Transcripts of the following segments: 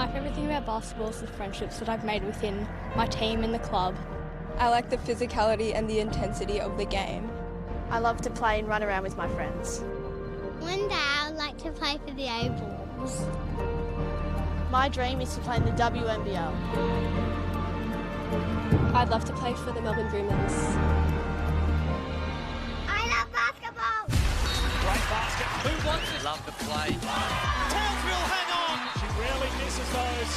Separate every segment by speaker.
Speaker 1: My favourite thing about basketball is the friendships that I've made within my team and the club.
Speaker 2: I like the physicality and the intensity of the game.
Speaker 3: I love to play and run around with my friends.
Speaker 4: One day I'd like to play for the Ovals.
Speaker 3: My dream is to play in the WNBL.
Speaker 2: I'd love to play for the Melbourne Dreamers.
Speaker 4: I love basketball!
Speaker 5: Great basket. Who wants it? Love the play. Townsville, hang on! She rarely misses those.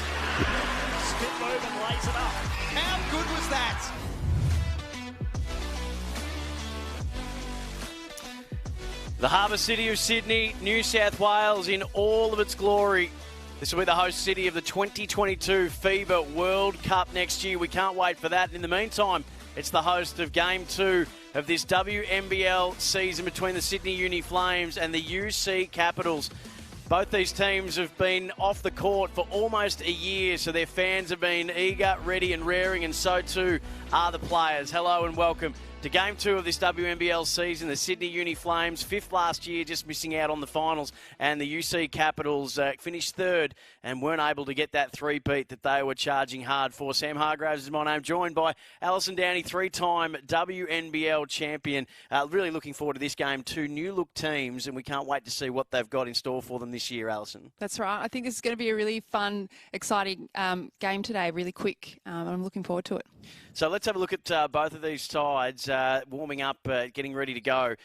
Speaker 5: Spin move and lays it up. How good was that?
Speaker 6: The harbour city of Sydney, New South Wales in all of its glory. This will be the host city of the 2022 FIBA World Cup next year. We can't wait for that. In the meantime, it's the host of Game 2 of this WNBL season between the Sydney Uni Flames and the UC Capitals. Both these teams have been off the court for almost a year, so their fans have been eager, ready and raring, and so too are the players. Hello and welcome to Game 2 of this WNBL season. The Sydney Uni Flames, 5th last year, just missing out on the finals, and the UC Capitals finished 3rd and weren't able to get that three-peat that they were charging hard for. Sam Hargraves is my name, joined by Alison Downey, 3-time WNBL champion. Really looking forward to this game. 2 new-look teams, and we can't wait to see what they've got in store for them this year, Alison.
Speaker 7: That's right. I think this is going to be a really fun, exciting game today, really quick. I'm looking forward to it.
Speaker 6: So let's have a look at both of these sides warming up, getting ready to go.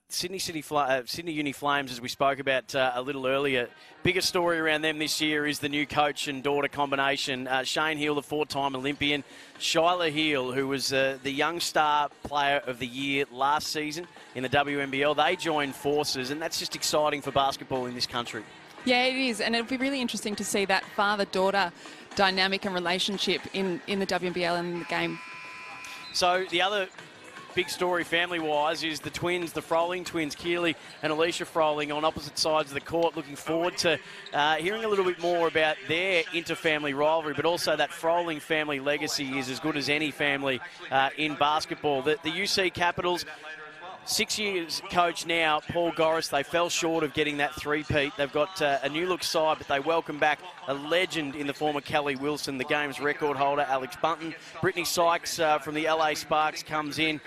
Speaker 6: Sydney Uni Flames, as we spoke about a little earlier, biggest story around them this year is the new coach and daughter combination. Shane Heal, the 4-time Olympian, Shyla Heal, who was the Young Star Player of the Year last season in the WNBL. They joined forces, and that's just exciting for basketball in this country.
Speaker 7: Yeah, it is, and it'll be really interesting to see that father-daughter dynamic and relationship in the WNBL and in the game. So
Speaker 6: the other big story family-wise is the twins, the Froling twins, Keely and Alicia Froling, on opposite sides of the court. Looking forward to hearing a little bit more about their inter-family rivalry, but also that Froling family legacy is as good as any family in basketball. The UC Capitals, 6 years coach now, Paul Goris. They fell short of getting that three-peat. They've got a new-look side, but they welcome back a legend in the former Kelly Wilson, the game's record holder, Alex Bunton. Brittany Sykes from the LA Sparks comes in.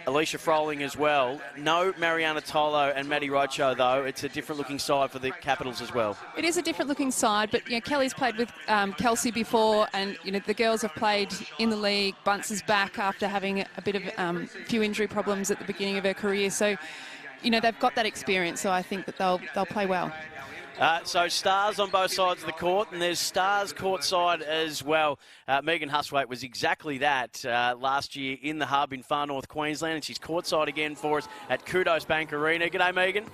Speaker 6: Alicia Froling as well. No Mariana Tolo and Maddie Rocho, though. It's a different-looking side for the Capitals as well.
Speaker 7: It is a different-looking side, but Kelly's played with Kelsey before, and the girls have played in the league. Bunce is back after having a bit of few injury problems at the beginning of her career, so they've got that experience. So I think that they'll play well.
Speaker 6: So stars on both sides of the court, and there's stars courtside as well. Megan Huswaite was exactly that last year in the hub in far north Queensland, and she's courtside again for us at Kudos Bank Arena. G'day, Megan.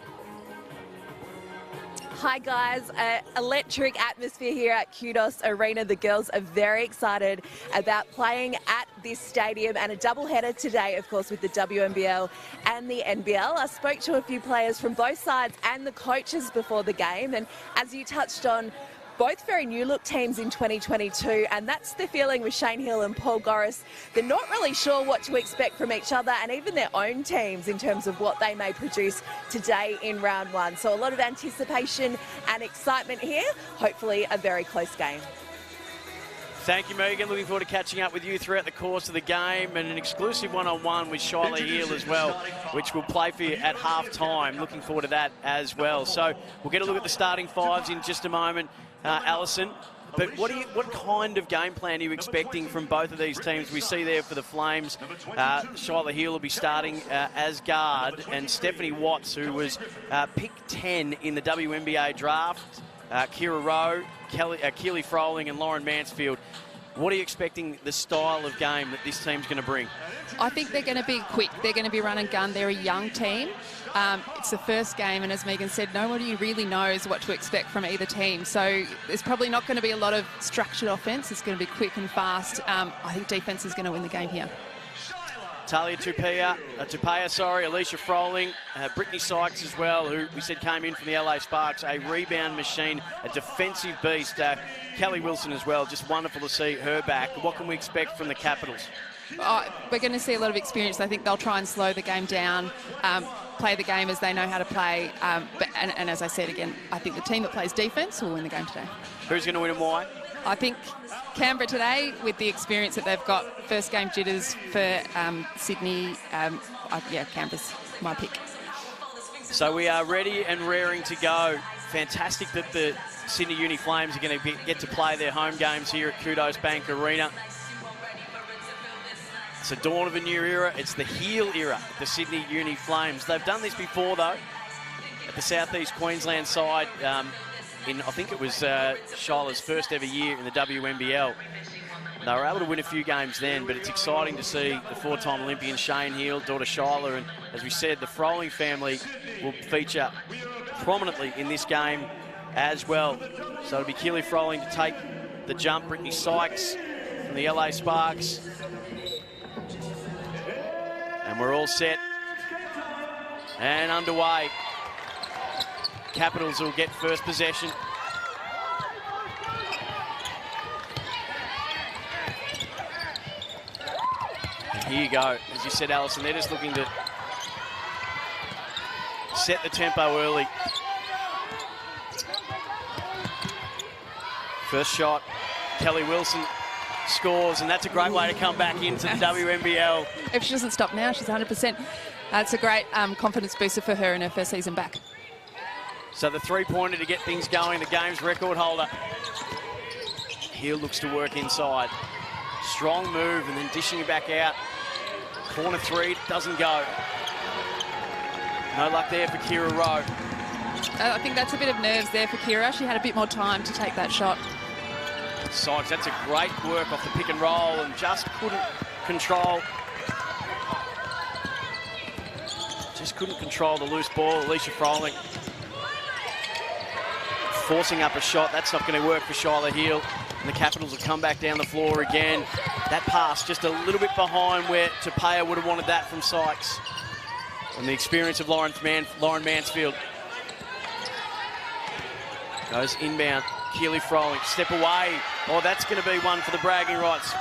Speaker 8: Hi guys, electric atmosphere here at Kudos Arena. The girls are very excited about playing at this stadium, and a doubleheader today, of course, with the WNBL and the NBL. I spoke to a few players from both sides and the coaches before the game, and as you touched on, both very new-look teams in 2022, and that's the feeling with Shane Hill and Paul Goris. They're not really sure what to expect from each other and even their own teams in terms of what they may produce today in round 1. So a lot of anticipation and excitement here. Hopefully a very close game.
Speaker 6: Thank you, Megan. Looking forward to catching up with you throughout the course of the game, and an exclusive one-on-one with Shyla Heal as well, which we'll play for you at half-time. Looking forward to that as well. So we'll get a look at the starting fives in just a moment, Alison. But what kind of game plan are you expecting from both of these teams? We see there for the Flames, Shyla Heal will be starting as guard, and Stephanie Watts, who was picked 10 in the WNBA draft, Kira Rowe, Keely Froling and Lauren Mansfield. What are you expecting the style of game that this team's going to bring?
Speaker 7: I think they're going to be quick. They're going to be run and gun. They're a young team. It's the first game, and as Megan said, nobody really knows what to expect from either team. So there's probably not going to be a lot of structured offense. It's going to be quick and fast. I think defense is going to win the game here.
Speaker 6: Talia Tupaya, Alicia Froling, Brittany Sykes as well, who we said came in from the LA Sparks, a rebound machine, a defensive beast. Kelly Wilson as well, just wonderful to see her back. What can we expect from the Capitals?
Speaker 7: we're going to see a lot of experience. I think they'll try and slow the game down, play the game as they know how to play. And as I said again, I think the team that plays defence will win the game today.
Speaker 6: Who's going to win and why?
Speaker 7: I think Canberra today, with the experience that they've got, first game jitters for Sydney. Yeah, Canberra's my pick.
Speaker 6: So we are ready and raring to go. Fantastic that the Sydney Uni Flames are going to get to play their home games here at Kudos Bank Arena. It's the dawn of a new era. It's the heel era of the Sydney Uni Flames. They've done this before, though, at the South East Queensland side in, I think it was Shila's first ever year in the WNBL. They were able to win a few games then, but it's exciting to see the four-time Olympian Shane Heal, daughter Shyla, and as we said, the Froling family will feature prominently in this game as well. So it'll be Keely Froling to take the jump, Brittany Sykes from the LA Sparks. And we're all set and underway. Capitals will get first possession. Here you go. As you said, Alison, they're just looking to set the tempo early. First shot, Kelly Wilson scores, and that's a great way to come back into the WNBL.
Speaker 7: If she doesn't stop now, she's 100%. That's a great confidence booster for her in her first season back.
Speaker 6: So the three-pointer to get things going, the game's record holder. Hill looks to work inside. Strong move and then dishing it back out. Corner three, doesn't go. No luck there for Kira Rowe.
Speaker 7: I think that's a bit of nerves there for Kira. She had a bit more time to take that shot.
Speaker 6: Sykes, that's a great work off the pick and roll and just couldn't control. Just couldn't control the loose ball. Alicia Froling forcing up a shot. That's not going to work for Shyla Heal. And the Capitals will come back down the floor again. That pass just a little bit behind where Tapia would have wanted that from Sykes. And the experience of Lauren Mansfield. Goes inbound. Keely Froling, step away. Oh, that's going to be one for the bragging rights.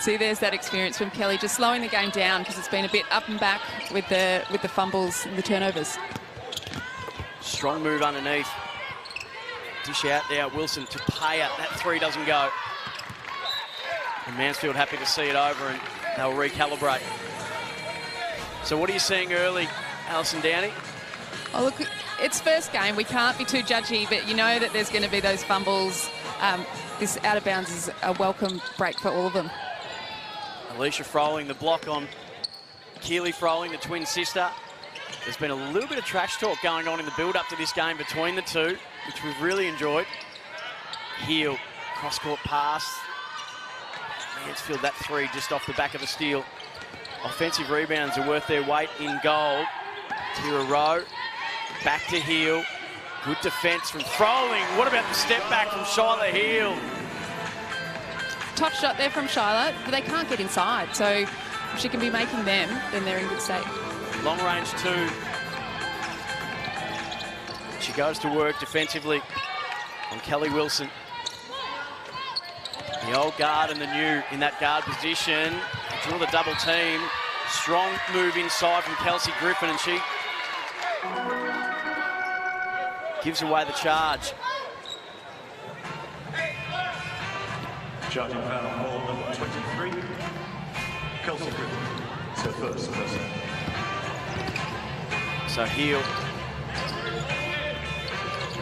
Speaker 7: See, there's that experience from Kelly, just slowing the game down because it's been a bit up and back with the fumbles and the turnovers.
Speaker 6: Strong move underneath. Dish out now, Wilson to Tapia. That three doesn't go. And Mansfield happy to see it over and they'll recalibrate. So what are you seeing early, Alison Downey?
Speaker 7: Oh, look, it's first game. We can't be too judgy, but you know that there's going to be those fumbles. This out of bounds is a welcome break for all of them.
Speaker 6: Alicia Froling, the block on Keely Froling, the twin sister. There's been a little bit of trash talk going on in the build-up to this game between the two, which we've really enjoyed. Heel, cross-court pass. Mansfield, that three just off the back of the steal. Offensive rebounds are worth their weight in gold. Kira Rowe, back to Heel. Good defence from Froling. What about the step back from Shyla Heal?
Speaker 7: Top shot there from Shyla, but they can't get inside. So if she can be making them, then they're in good state.
Speaker 6: Long range two. She goes to work defensively on Kelly Wilson. The old guard and the new in that guard position. They draw the double team. Strong move inside from Kelsey Griffin, and she gives away the charge.
Speaker 9: Charging foul on ball number 23. Kelsey Griffin, it's her first person.
Speaker 6: So Heel.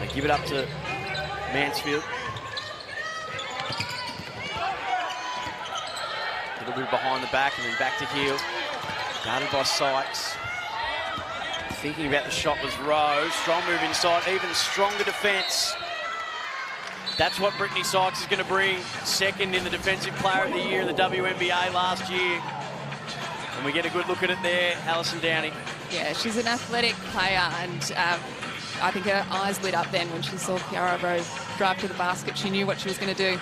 Speaker 6: They give it up to Mansfield. A little bit behind the back and then back to Heel. Guarded by Sykes. Thinking about the shot was Rowe. Strong move inside, even stronger defence. That's what Brittany Sykes is going to bring. Second in the Defensive Player of the Year in the WNBA last year. And we get a good look at it there, Alison Downey.
Speaker 7: Yeah, she's an athletic player, and I think her eyes lit up then when she saw Kiara Rowe drive to the basket. She knew what she was going to do.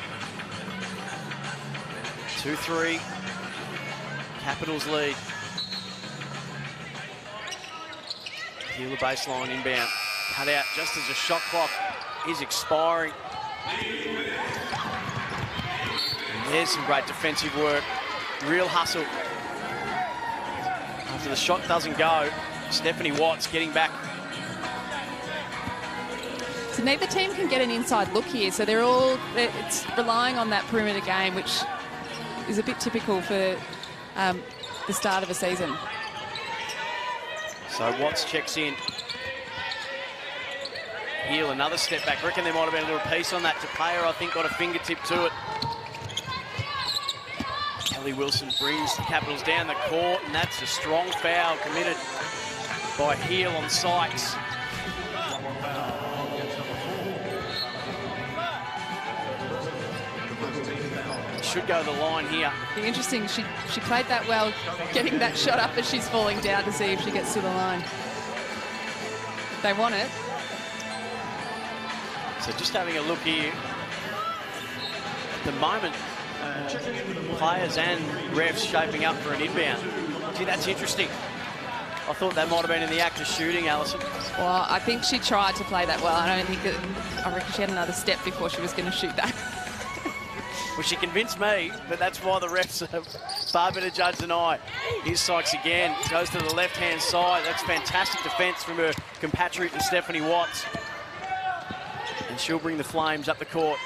Speaker 6: 2-3. Capitals lead. Heal the baseline inbound. Cut out just as the shot clock is expiring. And there's some great defensive work. Real hustle. After the shot doesn't go, Stephanie Watts getting back.
Speaker 7: So neither team can get an inside look here, so it's relying on that perimeter game, which is a bit typical for the start of a season.
Speaker 6: So Watts checks in. Heel, another step back. I reckon there might have been a little piece on that. Tapia, I think, got a fingertip to it. Kelly Wilson brings the Capitals down the court, and that's a strong foul committed by Heel on Sykes. Should go to the line here.
Speaker 7: Be interesting. She played that well, getting that shot up as she's falling down to see if she gets to the line. They want it.
Speaker 6: So just having a look here. At the moment, players and refs shaping up for an inbound. Gee, that's interesting. I thought that might have been in the act of shooting, Alison.
Speaker 7: Well, I think she tried to play that well. I reckon she had another step before she was going to shoot that.
Speaker 6: Well, she convinced me, but that's why the refs are far better judge than I. Here's Sykes again. Goes to the left-hand side. That's fantastic defence from her compatriot and Stephanie Watts. And she'll bring the Flames up the court.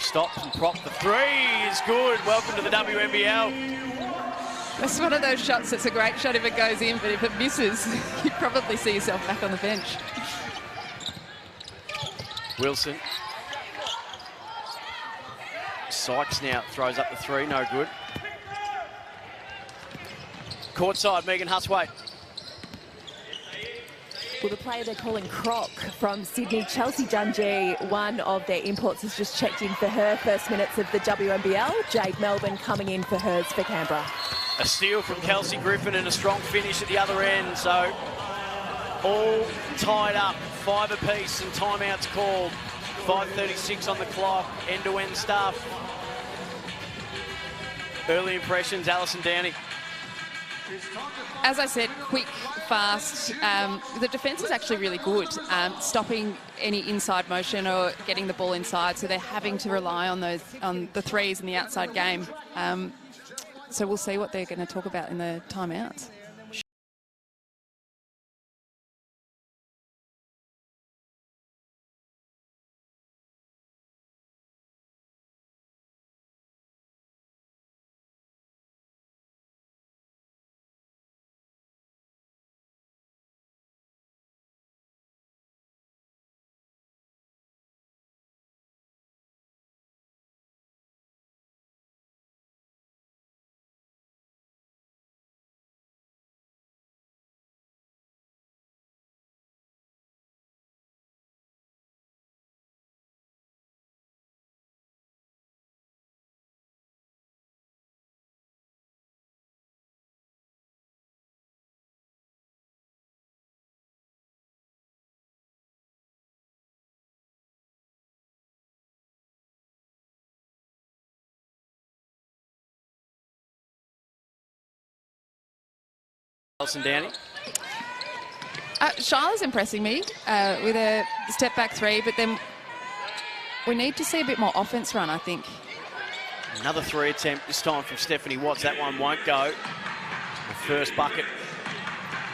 Speaker 6: Stops and props. The three is good. Welcome to the WNBL.
Speaker 7: That's one of those shots that's a great shot if it goes in, but if it misses, you probably see yourself back on the bench.
Speaker 6: Wilson. Sykes now throws up the three, no good. Courtside, Megan Huswaite.
Speaker 8: Well, the player they're calling Croc from Sydney, Chelsea Dungy, one of their imports, has just checked in for her first minutes of the WNBL. Jade Melbourne coming in for hers for Canberra.
Speaker 6: A steal from Kelsey Griffin and a strong finish at the other end. So all tied up, 5 apiece and timeouts called. 5:36 on the clock, end-to-end stuff. Early impressions, Alison Downey.
Speaker 7: As I said, quick, fast. The defence is actually really good, stopping any inside motion or getting the ball inside. So they're having to rely on the threes in the outside game. So we'll see what they're going to talk about in the timeouts.
Speaker 6: Alison Downey.
Speaker 7: Shila's impressing me with a step back three, but then we need to see a bit more offense run, I think.
Speaker 6: Another three attempt, this time from Stephanie Watts. That one won't go. The first bucket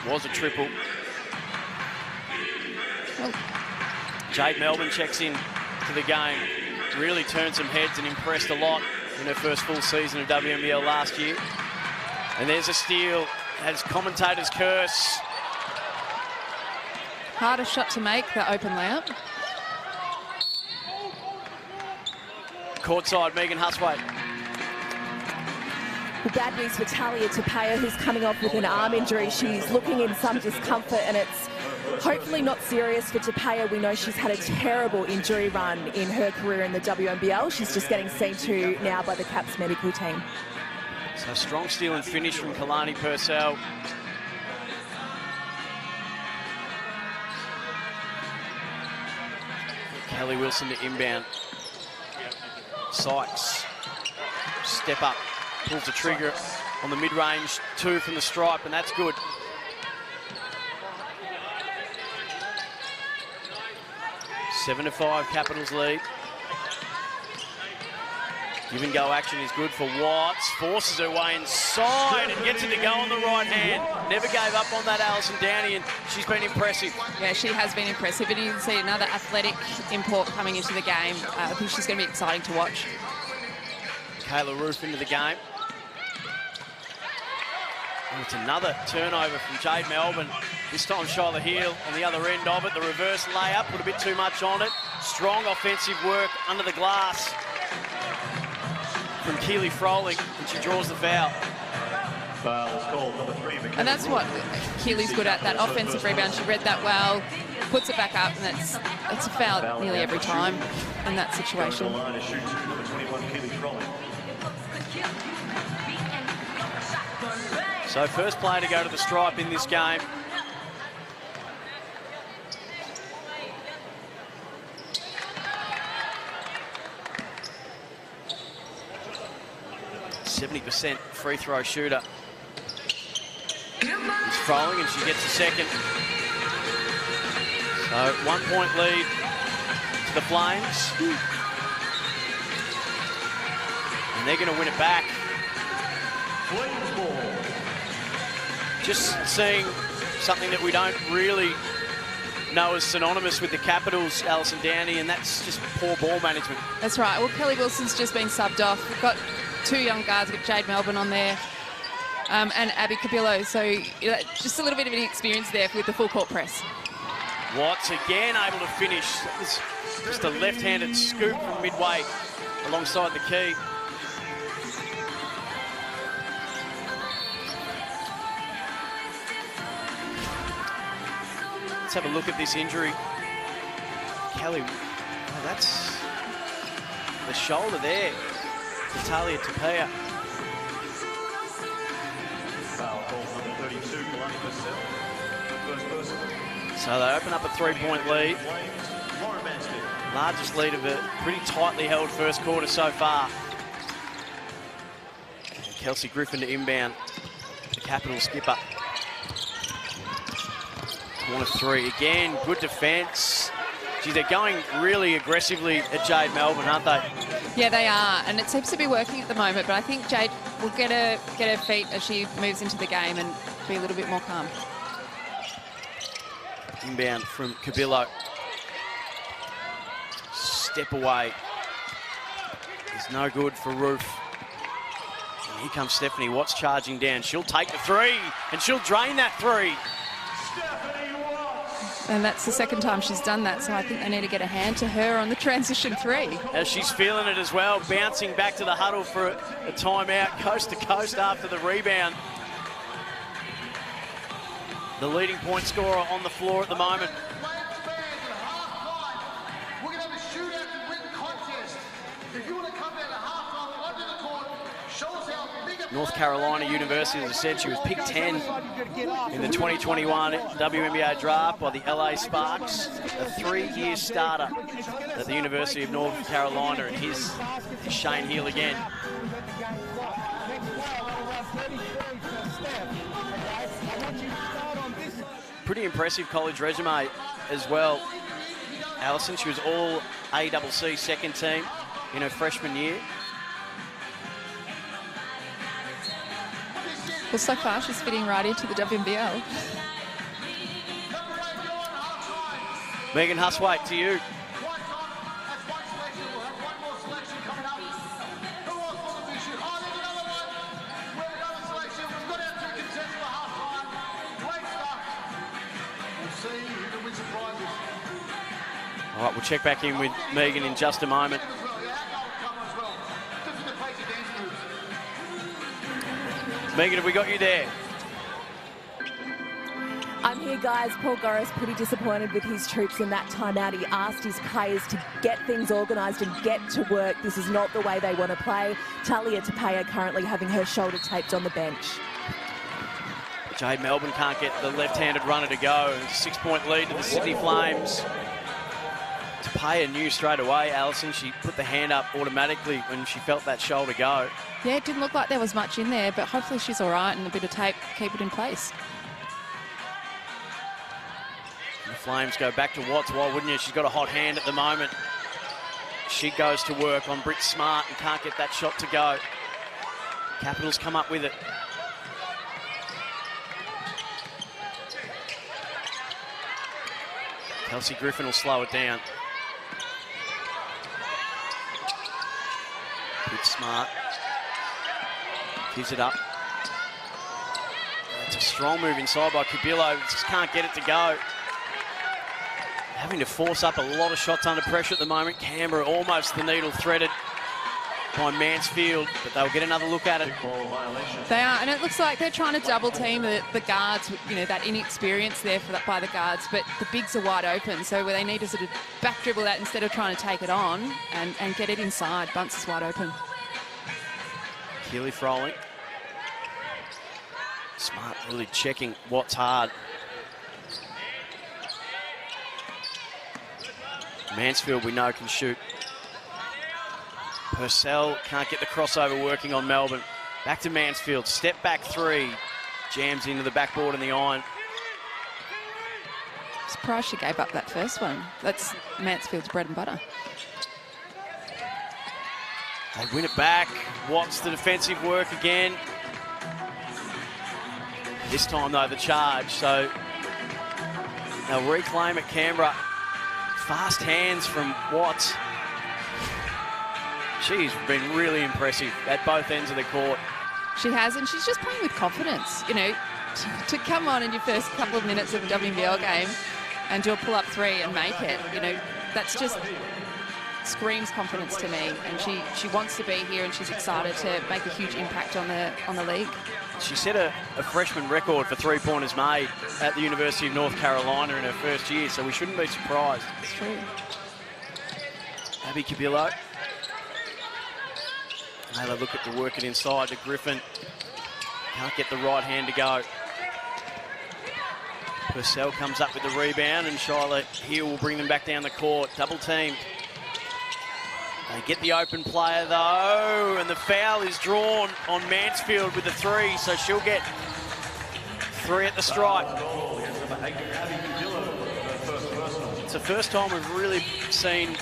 Speaker 6: was a triple.
Speaker 7: Well,
Speaker 6: Jade Melbourne checks in to the game. Really turned some heads and impressed a lot in her first full season of WNBL last year. And there's a steal. As commentators curse.
Speaker 7: harder shot to make, the open layup.
Speaker 6: Courtside, Megan Huswaite.
Speaker 8: Well, bad news for Talia Tapia, who's coming off with an arm injury. She's looking in some discomfort, and it's hopefully not serious for Tapia. We know she's had a terrible injury run in her career in the WNBL. She's just getting seen to now by the Caps medical team.
Speaker 6: So strong steal and finish from Kalani Purcell. Kelly Wilson to inbound. Sykes, step up, pulls the trigger on the mid-range, 2 from the stripe, and that's good. Seven to 5, Capitals lead. Give and go action is good for Watts. Forces her way inside and gets it to go on the right hand. Never gave up on that, Alison Downey, and she's been impressive.
Speaker 7: Yeah, she has been impressive. And you can see another athletic import coming into the game. I think she's going to be exciting to watch.
Speaker 6: Kayla Roof into the game. And it's another turnover from Jade Melbourne. This time Shyla Heel on the other end of it. The reverse layup, put a bit too much on it. Strong offensive work under the glass from Keely Froling, and she draws the foul.
Speaker 9: Foul is called, number 3.
Speaker 7: And that's what Keely's good at, that offensive rebound. She read that well, puts it back up, and that's a foul nearly every time in that situation.
Speaker 9: Line to shoot 2, number 21, Keely Froling.
Speaker 6: So first player to go to the stripe in this game. .70% free throw shooter. She's Froling and she gets a second. So 1 point lead to the Flames. And they're going to win it back. Just seeing something that we don't really know as synonymous with the Capitals, Alison Downey, and that's just poor ball management.
Speaker 7: That's right. Well, Kelly Wilson's just been subbed off. We've got 2 young guards. We've got Jade Melbourne on there and Abby Cabillo. So just a little bit of inexperience there with the full court press.
Speaker 6: Watts again able to finish. It's just a left-handed scoop from midway alongside the key. Let's have a look at this injury. Kelly, oh, that's the shoulder there. Natalia Tapia.
Speaker 9: Foul call number 32, Columbia Cell. First person.
Speaker 6: So they open up a 3-point lead. Largest lead of a pretty tightly held first quarter so far. And Kelsey Griffin to inbound, the Capital skipper. Corner 3 again, good defence. Geez, they're going really aggressively at Jade Melbourne, aren't they?
Speaker 7: Yeah, they are, and it seems to be working at the moment, but I think Jade will get her feet as she moves into the game and be a little bit more calm.
Speaker 6: Inbound from Cabillo. Step away is no good for Roof. And here comes Stephanie Watts charging down. She'll take the 3, and she'll drain that 3.
Speaker 7: And that's the second time she's done that, so I think they need to get a hand to her on the transition 3.
Speaker 6: As she's feeling it as well, bouncing back to the huddle for a timeout, coast to coast after the rebound. The leading point scorer on the floor at the moment. North Carolina University, as I said, she was picked 10 in the 2021 WNBA draft by the LA Sparks. A 3-year starter at the University of North Carolina, and here's Shane Heel again. Pretty impressive college resume as well. Alison, she was all ACC second team in her freshman year.
Speaker 7: Well, so far she's fitting right into the WNBL.
Speaker 6: Megan Huswaite, to you. All right, we'll check back in with Megan in just a moment. Megan, have we got you there?
Speaker 8: I'm here, guys. Paul Goris pretty disappointed with his troops in that timeout. He asked his players to get things organised and get to work. This is not the way they want to play. Talia Tapia currently having her shoulder taped on the bench.
Speaker 6: Jade Melbourne can't get the left-handed runner to go. 6-point lead to the Sydney Flames. Tapia knew straight away, Alison. She put the hand up automatically when she felt that shoulder go.
Speaker 7: Yeah, it didn't look like there was much in there, but hopefully she's all right and a bit of tape, keep it in place.
Speaker 6: And the Flames go back to Watts. Why wouldn't you? She's got a hot hand at the moment. She goes to work on Britt Smart and can't get that shot to go. Capitals come up with it. Kelsey Griffin will slow it down. Britt Smart gives it up. It's a strong move inside by Cubillo. Just can't get it to go. Having to force up a lot of shots under pressure at the moment. Canberra almost the needle threaded by Mansfield, but they'll get another look at it.
Speaker 7: They are, and it looks like they're trying to double team the guards, you know, that inexperience there by the guards, but the bigs are wide open, so where they need to sort of back dribble that instead of trying to take it on and get it inside. Bunce is wide open.
Speaker 6: Keely Froling. Smart really checking what's hard. Mansfield, we know, can shoot. Purcell can't get the crossover working on Melbourne. Back to Mansfield. Step back three. Jams into the backboard and the iron.
Speaker 7: Surprised she gave up that first one. That's Mansfield's bread and butter.
Speaker 6: They win it back. Watts the defensive work again. This time, though, the charge. So they'll reclaim it, Canberra. Fast hands from Watts. She's been really impressive at both ends of the court.
Speaker 7: She has, and she's just playing with confidence. You know, to come on in your first couple of minutes of a WNBL game and do a pull-up three and make it, you know, that's just screams confidence to me. And she wants to be here, and she's excited to make a huge impact on the league.
Speaker 6: She set a freshman record for three-pointers made at the University of North Carolina in her first year, so we shouldn't be surprised.
Speaker 7: It's true.
Speaker 6: Abby Cubillo. Have a look at the work it inside to Griffin. Can't get the right hand to go. Purcell comes up with the rebound, and Shyla here will bring them back down the court. Double team. They get the open player though, and the foul is drawn on Mansfield with the three, so she'll get three at the stripe. It's the first time we've really seen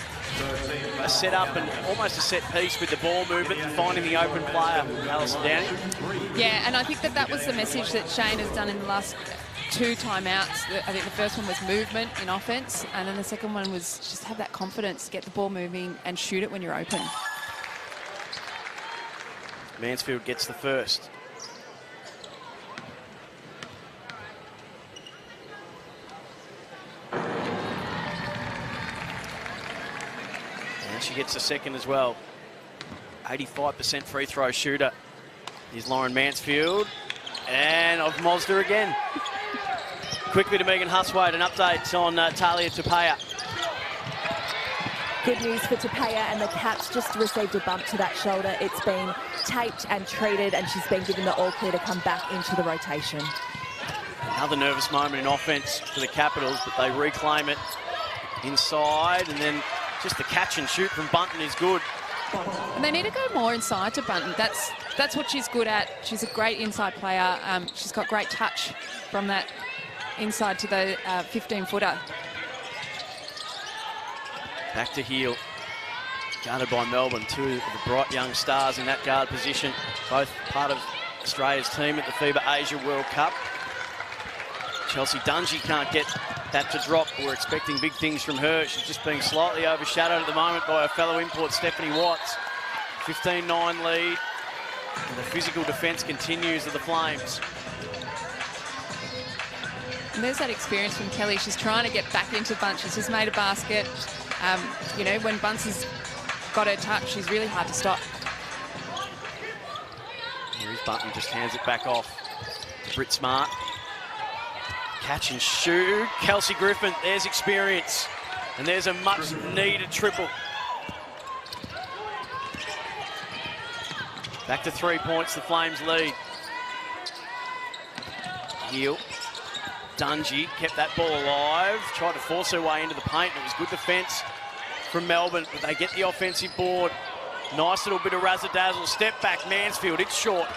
Speaker 6: a set up and almost a set piece with the ball movement and finding the open player, Alison Downing.
Speaker 7: Yeah, and I think that was the message that Shane has done in the last two timeouts. I think the first one was movement in offense, and then the second one was just have that confidence, get the ball moving and shoot it when you're open.
Speaker 6: Mansfield gets the first. And she gets the second as well. 85% free throw shooter is Lauren Mansfield. And of Mazda again. Quickly to Megan Huswaite, an update on Talia Tupaya.
Speaker 8: Good news for Tupaya, and the Caps just received a bump to that shoulder. It's been taped and treated, and she's been given the all clear to come back into the rotation.
Speaker 6: Another nervous moment in offense for the Capitals, but they reclaim it inside, and then just the catch and shoot from Bunton is good.
Speaker 7: And they need to go more inside to Bunton. That's what she's good at. She's a great inside player. She's got great touch from that inside to the 15-footer.
Speaker 6: Back to heel. Guarded by Melbourne, two of the bright young stars in that guard position. Both part of Australia's team at the FIBA Asia World Cup. Chelsea Dungy can't get that to drop. We're expecting big things from her. She's just being slightly overshadowed at the moment by her fellow import, Stephanie Watts. 15-9 lead. And the physical defence continues of the Flames.
Speaker 7: And there's that experience from Kelly. She's trying to get back into Bunce. She's just made a basket. You know, when Bunce has got her touch, she's really hard to stop.
Speaker 6: Here is Bunton, just hands it back off to Britt Smart. Catch and shoot. Kelsey Griffin, there's experience. And there's a much needed triple. Back to 3 points, the Flames lead. Heel. Dungy kept that ball alive, tried to force her way into the paint, and it was good defence from Melbourne, but they get the offensive board. Nice little bit of razzle-dazzle. Step back, Mansfield, it's short.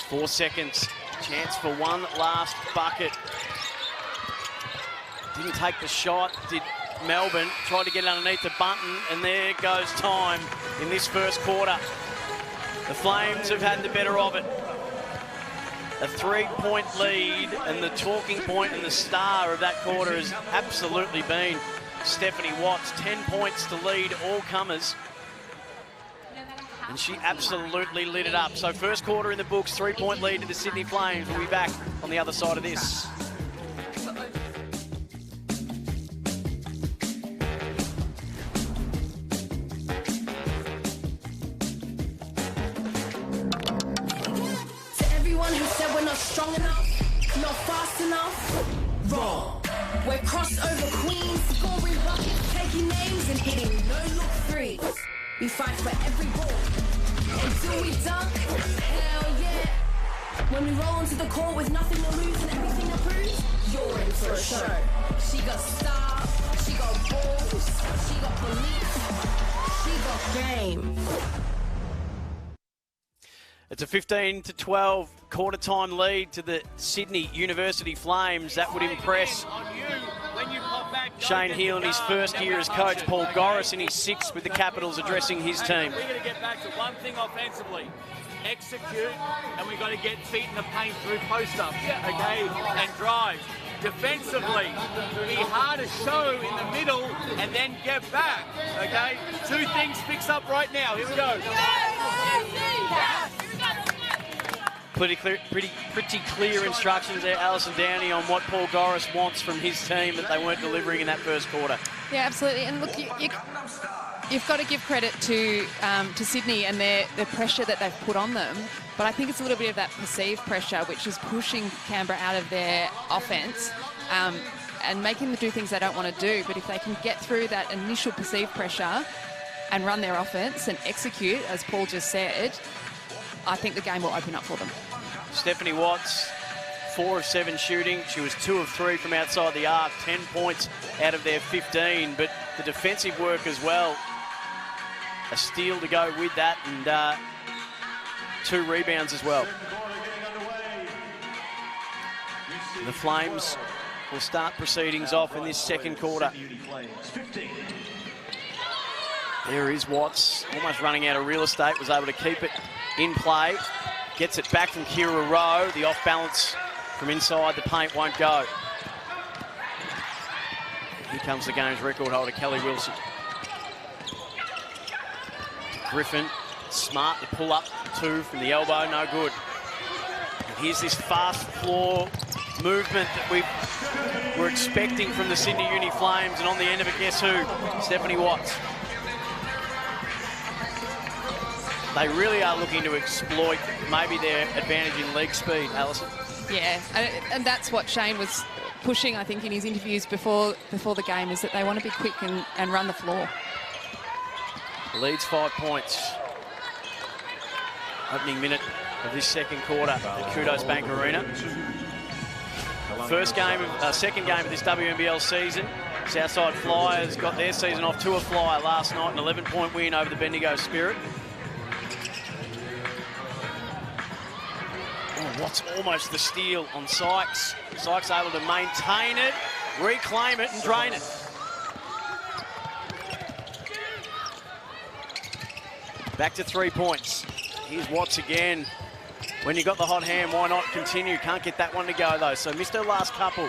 Speaker 6: 4 seconds. Chance for one last bucket. Didn't take the shot, did Melbourne. Tried to get it underneath the button, and there goes time in this first quarter. The Flames have had the better of it. A 3-point lead, and the talking point and the star of that quarter has absolutely been Stephanie Watts. 10 points to lead all comers. And she absolutely lit it up. So first quarter in the books, 3-point lead to the Sydney Flames. We'll be back on the other side of this.
Speaker 10: To everyone who said we're not strong enough, not fast enough, wrong. We're crossover queens, scoring buckets, taking names and hitting no-look threes. We fight for every ball. Until we dunk, hell yeah. When we roll into the court with nothing to lose and everything to prove, you're in for a show. She got style, she got balls, she got belief, she got game.
Speaker 6: It's a 15-12 quarter-time lead to the Sydney University Flames. That would impress Shane Heal in his first year as coach. Paul Goris in his 6th with the Capitals addressing his team.
Speaker 11: We're going to get back to one thing offensively. Execute, and we've got to get feet in the paint through post-ups, okay, and drive. Defensively, be hard to show in the middle and then get back, okay? 2 things fix up right now. Here we go.
Speaker 6: Pretty clear instructions there, Alison Downey, on what Paul Goris wants from his team that they weren't delivering in that first quarter.
Speaker 7: Yeah, absolutely. And look, you've got to give credit to Sydney and their pressure that they've put on them. But I think it's a little bit of that perceived pressure, which is pushing Canberra out of their offense and making them do things they don't want to do. But if they can get through that initial perceived pressure and run their offense and execute, as Paul just said, I think the game will open up for them.
Speaker 6: Stephanie Watts, 4 of 7 shooting. She was 2 of 3 from outside the arc, 10 points out of their 15. But the defensive work as well, a steal to go with that, and 2 rebounds as well. The Flames will start proceedings off in this second quarter. There is Watts, almost running out of real estate, was able to keep it in play. Gets it back from Kira Rowe. The off balance from inside the paint won't go. Here comes the game's record holder, Kelly Wilson. Griffin, smart to pull up 2 from the elbow, no good. And here's this fast floor movement that we were expecting from the Sydney Uni Flames, and on the end of it, guess who? Stephanie Watts. They really are looking to exploit maybe their advantage in leg speed, Alison.
Speaker 7: Yeah, and that's what Shane was pushing, I think, in his interviews before the game, is that they want to be quick and run the floor.
Speaker 6: Leads 5 points. Opening minute of this second quarter at Kudos Bank Arena. Second game of this WNBL season. Southside Flyers got their season off to a flyer last night, an 11-point win over the Bendigo Spirit. Oh, Watts almost the steal on Sykes. Sykes able to maintain it, reclaim it and drain it. Back to 3 points. Here's Watts again. When you got the hot hand, why not continue? Can't get that one to go though, so missed her last couple.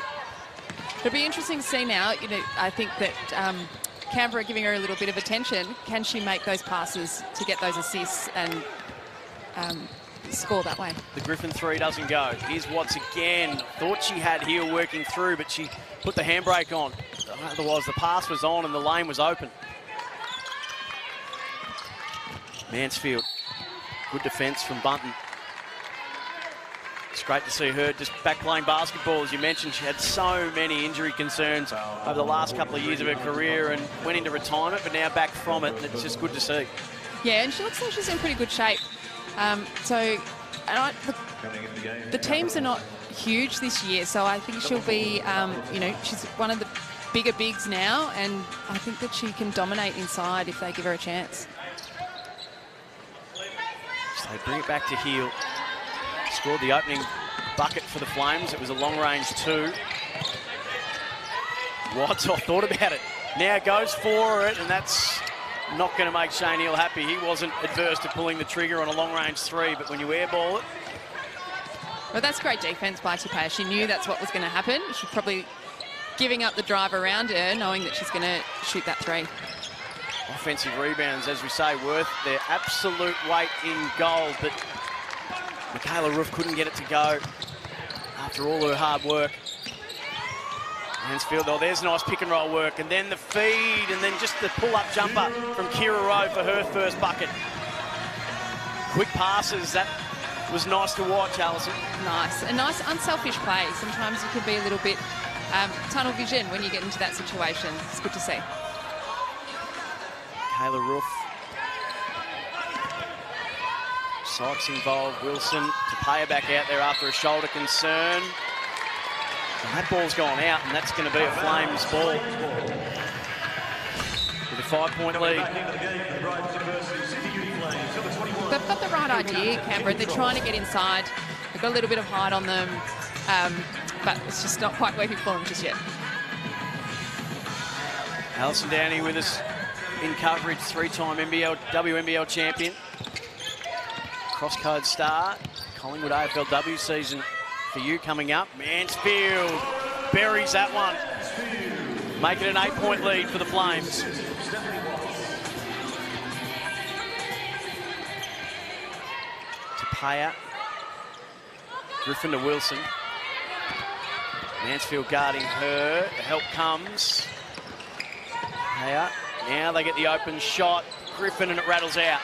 Speaker 7: It'll be interesting to see now. You know, I think that Canberra giving her a little bit of attention. Can she make those passes to get those assists and score that way?
Speaker 6: The Griffin 3 doesn't go. Here's Watts again. Thought she had Heel working through, but she put the handbrake on. Otherwise, the pass was on and the lane was open. Mansfield, good defence from Bunton. It's great to see her just back playing basketball. As you mentioned, she had so many injury concerns over the last couple of years of her career and went into retirement, but now back from it, and it's just good to see.
Speaker 7: Yeah, and she looks like she's in pretty good shape. The teams are not huge this year, so I think she'll be, you know, she's one of the bigger bigs now, and I think that she can dominate inside if they give her a chance.
Speaker 6: So they bring it back to Heel. Scored the opening bucket for the Flames. It was a long-range 2. Watts, I thought about it. Now goes for it, and that's not going to make Shane Hill happy. He wasn't adverse to pulling the trigger on a long-range 3, but when you airball it...
Speaker 7: Well, that's great defence by Tapaya. She knew that's what was going to happen. She's probably giving up the drive around her, knowing that she's going to shoot that 3.
Speaker 6: Offensive rebounds, as we say, worth their absolute weight in gold, but Michaela Roof couldn't get it to go after all her hard work. Mansfield, oh, there's nice pick and roll work, and then the feed, and then just the pull-up jumper from Kira Rowe for her first bucket. Quick passes, that was nice to watch, Alison.
Speaker 7: Nice, a nice unselfish play. Sometimes you can be a little bit tunnel vision when you get into that situation. It's good to see.
Speaker 6: Kayla Roof. Sykes involved, Wilson to pay her back out there after a shoulder concern. And that ball's gone out, and that's going to be a Flames ball. With a 5-point lead.
Speaker 7: They've got the right idea, Canberra. They're trying to get inside. They've got a little bit of height on them, but it's just not quite working for them just yet.
Speaker 6: Alison Downey with us in coverage, 3-time WNBL champion. Crosscode star. Collingwood AFLW season for you coming up. Mansfield buries that one. Make it an 8-point lead for the Flames. Tapaya. Griffin to Wilson. Mansfield guarding her. The help comes. Tapaya. Now they get the open shot. Griffin, and it rattles out.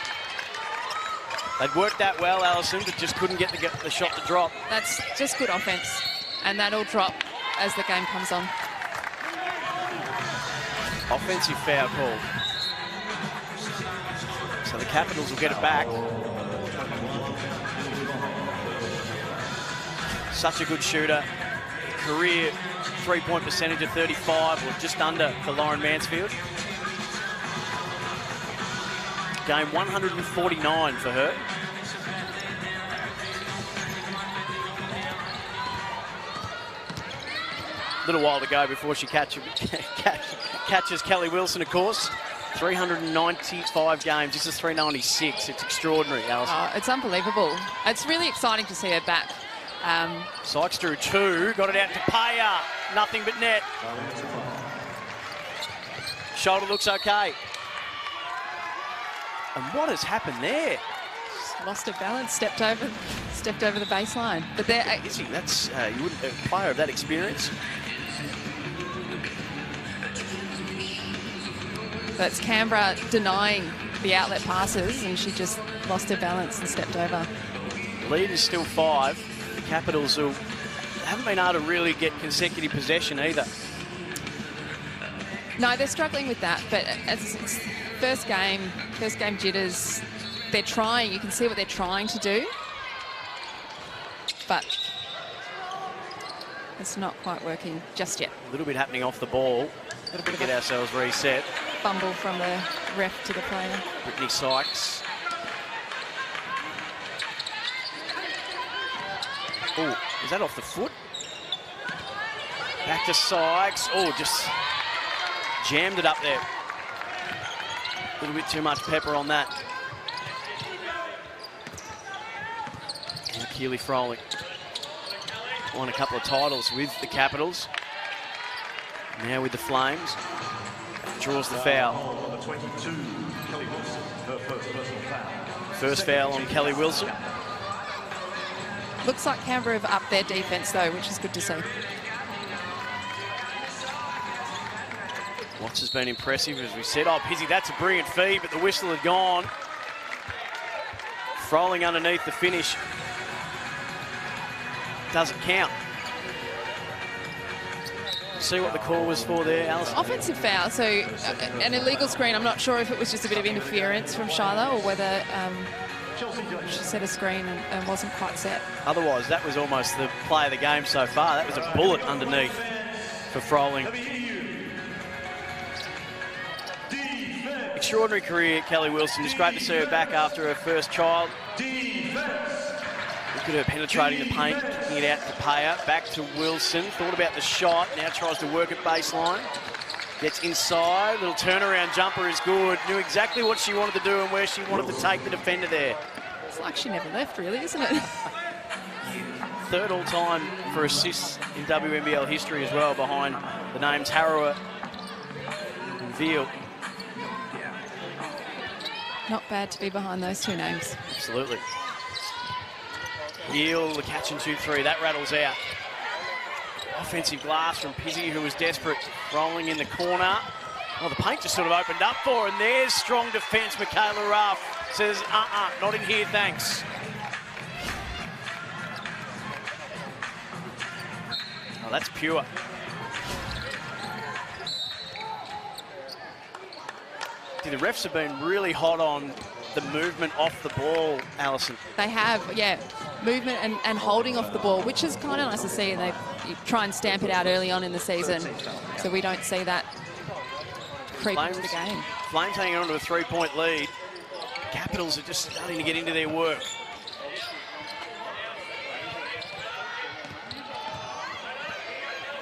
Speaker 6: They'd worked that well, Alison, but just couldn't get the shot to drop.
Speaker 7: That's just good offense, and that'll drop as the game comes on.
Speaker 6: Offensive foul call. So the Capitals will get it back. Such a good shooter. Career 3-point percentage of 35, or just under for Lauren Mansfield. Game 149 for her. A little while to go before she catches Kelly Wilson, of course. 395 games. This is 396. It's extraordinary, Alison.
Speaker 7: Oh, it's unbelievable. It's really exciting to see her back.
Speaker 6: Sykes drew 2. Got it out to Paya. Nothing but net. Shoulder looks okay. And what has happened there?
Speaker 7: Just lost her balance, stepped over the baseline. But there,
Speaker 6: that's you wouldn't a player of that experience.
Speaker 7: That's Canberra denying the outlet passes, and she just lost her balance and stepped over.
Speaker 6: Lead is still 5. The Capitals haven't been able to really get consecutive possession either.
Speaker 7: No, they're struggling with that, but it's first game jitters. They're trying. You can see what they're trying to do, but it's not quite working just yet.
Speaker 6: A little bit happening off the ball. Got to get ourselves reset.
Speaker 7: Fumble from the ref to the player.
Speaker 6: Brittany Sykes. Oh, is that off the foot? Back to Sykes. Oh, just jammed it up there. A little bit too much pepper on that. And Keely Froling won a couple of titles with the Capitals. Now with the Flames. Draws the foul. First foul on Kelly Wilson.
Speaker 7: Looks like Canberra have upped their defence though, which is good to see.
Speaker 6: Watts has been impressive, as we said. Oh, Pizzy, that's a brilliant feed, but the whistle had gone. Froling underneath the finish. Doesn't count. See what the call was for there, Alison?
Speaker 7: Offensive foul, so an illegal screen. I'm not sure if it was just a bit of interference from Shiloh or whether she set a screen and wasn't quite set.
Speaker 6: Otherwise, that was almost the play of the game so far. That was a bullet underneath for Froling. Extraordinary career, Kelly Wilson. It's great to see her back after her first child. Look at her penetrating the paint, kicking it out to Paya. Back to Wilson. Thought about the shot. Now tries to work at baseline. Gets inside. Little turnaround jumper is good. Knew exactly what she wanted to do and where she wanted to take the defender there.
Speaker 7: It's like she never left, really, isn't it?
Speaker 6: Third all-time for assists in WNBL history as well, behind the names Harrower and Veal.
Speaker 7: Not bad to be behind those two names.
Speaker 6: Absolutely. Veal, the catch and shoot three. That rattles out. Offensive glass from Pizzi, who was desperate, rolling in the corner. Oh, the paint just sort of opened up for her, and there's strong defence. Michaela Ruff says, not in here, thanks. Oh, that's pure. The refs have been really hot on the movement off the ball, Alison.
Speaker 7: They have, yeah, movement and holding off the ball, which is kind of nice to see. And they try and stamp it out early on in the season, so we don't see that creep into the game.
Speaker 6: Flames hanging on to a 3-point lead. Capitals are just starting to get into their work.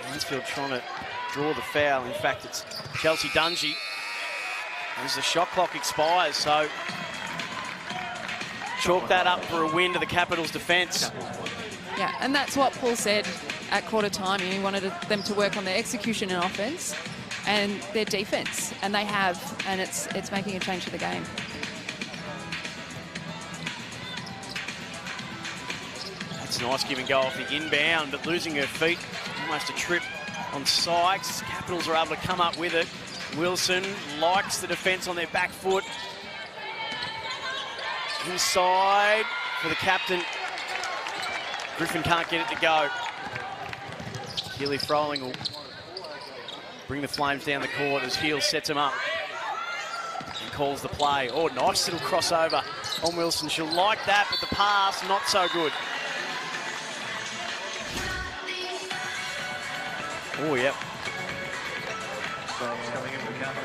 Speaker 6: Mansfield trying to draw the foul. In fact, it's Chelsea Dungy. As the shot clock expires, so chalk that up for a win to the Capitals' defence.
Speaker 7: Yeah, and that's what Paul said at quarter time. He wanted them to work on their execution and offence and their defence, and they have, and it's making a change to the game.
Speaker 6: That's a nice give and go off the inbound, but losing her feet, almost a trip on Sykes. Capitals are able to come up with it. Wilson likes the defence on their back foot. Inside for the captain. Griffin can't get it to go. Keely Froling will bring the Flames down the court as Heel sets him up and calls the play. Oh, nice little crossover on Wilson. She'll like that, but the pass, not so good. Oh, yep.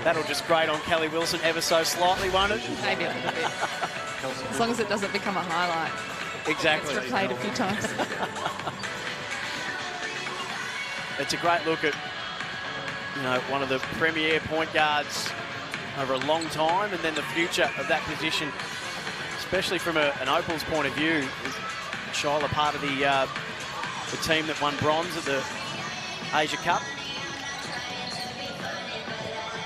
Speaker 6: That'll just grate on Kelly Wilson ever so slightly, won't it?
Speaker 7: Maybe a little bit. As long as it doesn't become a highlight.
Speaker 6: Exactly.
Speaker 7: It's replayed a few times.
Speaker 6: It's a great look at, one of the premier point guards over a long time, and then the future of that position, especially from an Opals point of view. Shyla part of the team that won bronze at the Asia Cup.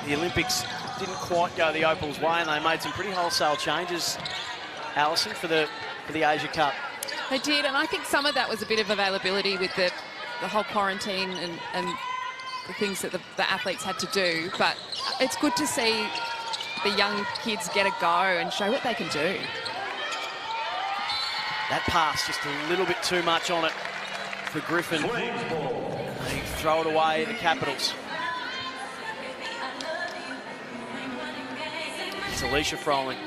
Speaker 6: The Olympics didn't quite go the Opals' way, and they made some pretty wholesale changes, Alison, for the Asia Cup.
Speaker 7: They did, and I think some of that was a bit of availability with the whole quarantine and the things that the athletes had to do. But it's good to see the young kids get a go and show what they can do.
Speaker 6: That pass just a little bit too much on it for Griffin. They throw it away, the Capitals. It's Alicia Froling.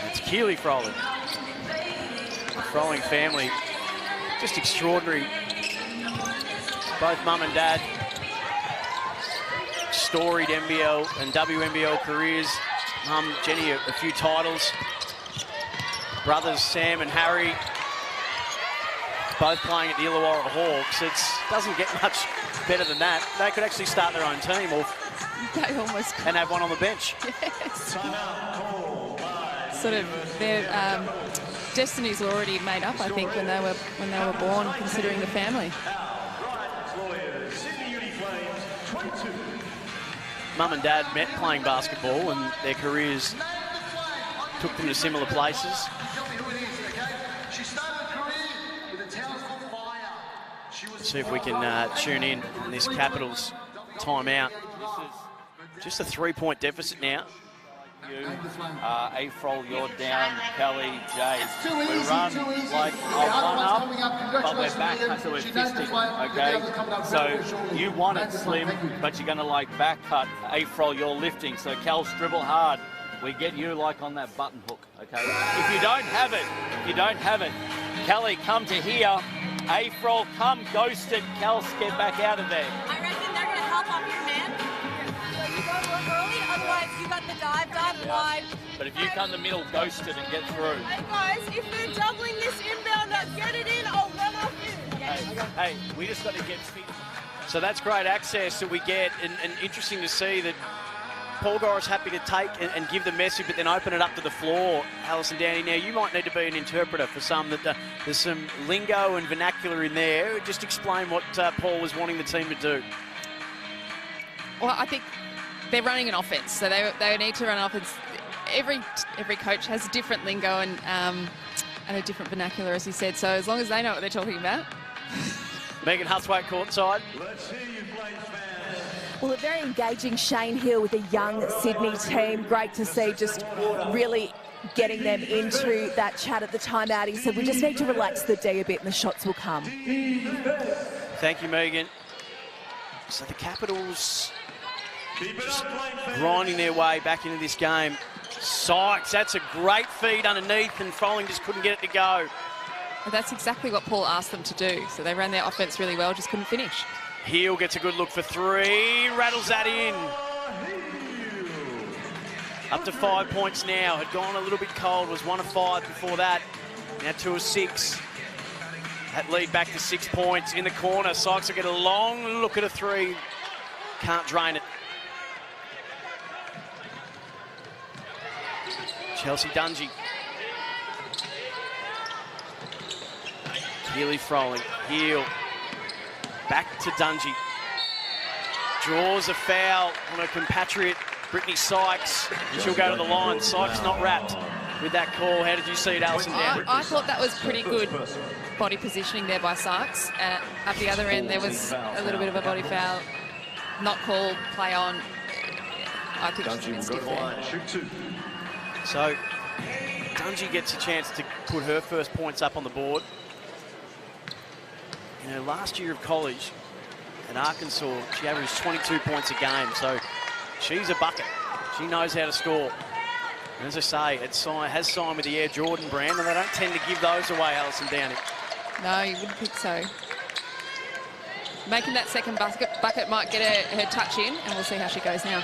Speaker 6: It's Keely Froling. The Froling family, just extraordinary. Both mum and dad, storied NBL and WNBL careers. Mum, Jenny, a few titles. Brothers, Sam and Harry, both playing at the Illawarra Hawks. It doesn't get much better than that. They could actually start their own team or
Speaker 7: they almost
Speaker 6: and have one on the bench.
Speaker 7: Yes. Sort of their destinies were already made up, I think, when they were born, considering the family.
Speaker 6: Mum and Dad met playing basketball, and their careers took them to similar places. Let's see if we can tune in on this Capitals timeout. Just a 3-point deficit now.
Speaker 11: You, Afrol, you're down, Kelly, Jay. We run like I'll run up, but we're back, so we're fisting, okay? So you want it slim, but you're going to back cut. Afrol, you're lifting, so Kel, dribble hard. We get you on that button hook, okay? If you don't have it, Kelly, come to here. Afrol, come ghost it. Kel, get back out of there.
Speaker 12: I reckon they're going to help off your man. So you go to work early, otherwise you got the dive wide,
Speaker 11: But if you come the middle, ghost it and get through.
Speaker 3: Hey guys, if they're doubling this inbounder, get it in, I'll run off you.
Speaker 11: Hey, we just got to get fit.
Speaker 6: So that's great access that we get, and interesting to see that Paul Gore's happy to take and give the message, but then open it up to the floor. Alison Downey, now you might need to be an interpreter for some, that there's some lingo and vernacular in there. Just explain what Paul was wanting the team to do.
Speaker 7: Well, I think they're running an offense, so they need to run an offense. Every coach has a different lingo and a different vernacular, as he said. So as long as they know what they're talking about.
Speaker 6: Megan Huthwaite courtside.
Speaker 8: Well, a very engaging Shane Hill with a young Sydney team. Great to see, just really getting them into that chat at the timeout. He said, we just need to relax the D a bit and the shots will come.
Speaker 6: Thank you, Megan. So the Capitals just grinding their way back into this game. Sykes, that's a great feed underneath, and Froling just couldn't get it to go.
Speaker 7: That's exactly what Paul asked them to do. So they ran their offense really well, just couldn't finish.
Speaker 6: Hill gets a good look for three, rattles that in. Up to 5 points now. Had gone a little bit cold, was 1 of 5 before that. Now 2 of 6. That lead back to 6 points. In the corner, Sykes will get a long look at a three. Can't drain it. Chelsea Dungy. Keely Froling. Heel. Back to Dungy. Draws a foul on her compatriot, Brittany Sykes. And she'll go to the line. Sykes not wrapped with that call. How did you see it, Alison?
Speaker 7: I thought that was pretty good body positioning there by Sykes. At the other end, there was a little bit of a body foul. Not called, play on. I think she's been stiff there.
Speaker 6: So Dungy gets a chance to put her first points up on the board. In her last year of college at Arkansas, she averaged 22 points a game. So she's a bucket. She knows how to score. And as I say, it has signed with the Air Jordan brand, and they don't tend to give those away, Alison Downing.
Speaker 7: No, you wouldn't think so. Making that second bucket might get her touch in, and we'll see how she goes now.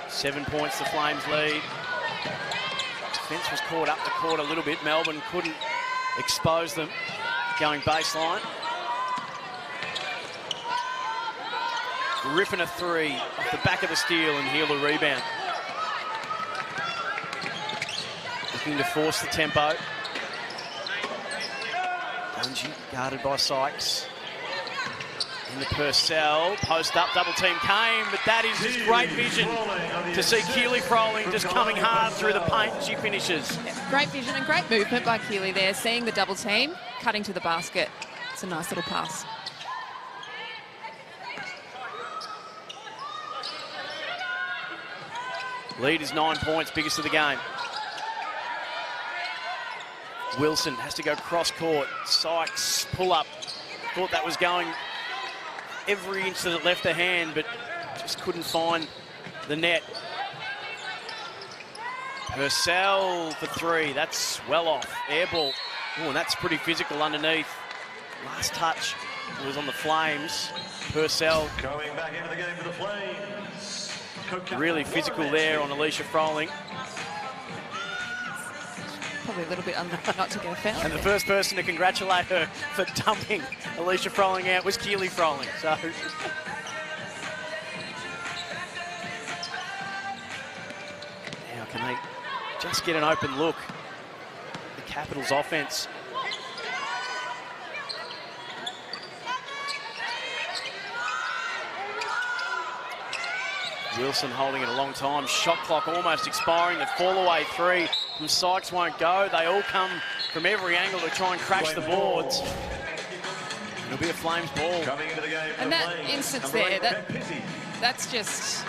Speaker 6: 7 points, the Flames lead. Defence was caught up the court a little bit. Melbourne couldn't expose them. Going baseline. Griffin a three off the back of the steal, and Hill a rebound. Looking to force the tempo. Dungy guarded by Sykes. In the Purcell, post up, double team came, but that is just great vision to see Keely Froling just coming hard through the paint, and she finishes.
Speaker 7: Yeah, great vision and great movement by Keely there, seeing the double team, cutting to the basket. It's a nice little pass.
Speaker 6: Lead is 9 points, biggest of the game. Wilson has to go cross court. Sykes pull up. Thought that was going every inch that it left her hand, but just couldn't find the net. Purcell for three. That's well off. Air ball. Oh, and that's pretty physical underneath. Last touch was on the Flames. Purcell
Speaker 9: going back into the game for the Flames.
Speaker 6: Really physical there on Alicia Froling.
Speaker 7: Probably a little bit unlucky not to get a foul.
Speaker 6: And the first person to congratulate her for dumping Alicia Froling out was Keely Froling. So now can they just get an open look? The Capitals offense. Wilson holding it a long time. Shot clock almost expiring. The fall away three from Sykes won't go. They all come from every angle to try and crash the boards. It'll be a Flames ball.
Speaker 9: Coming into the game.
Speaker 7: And that instance there, that's just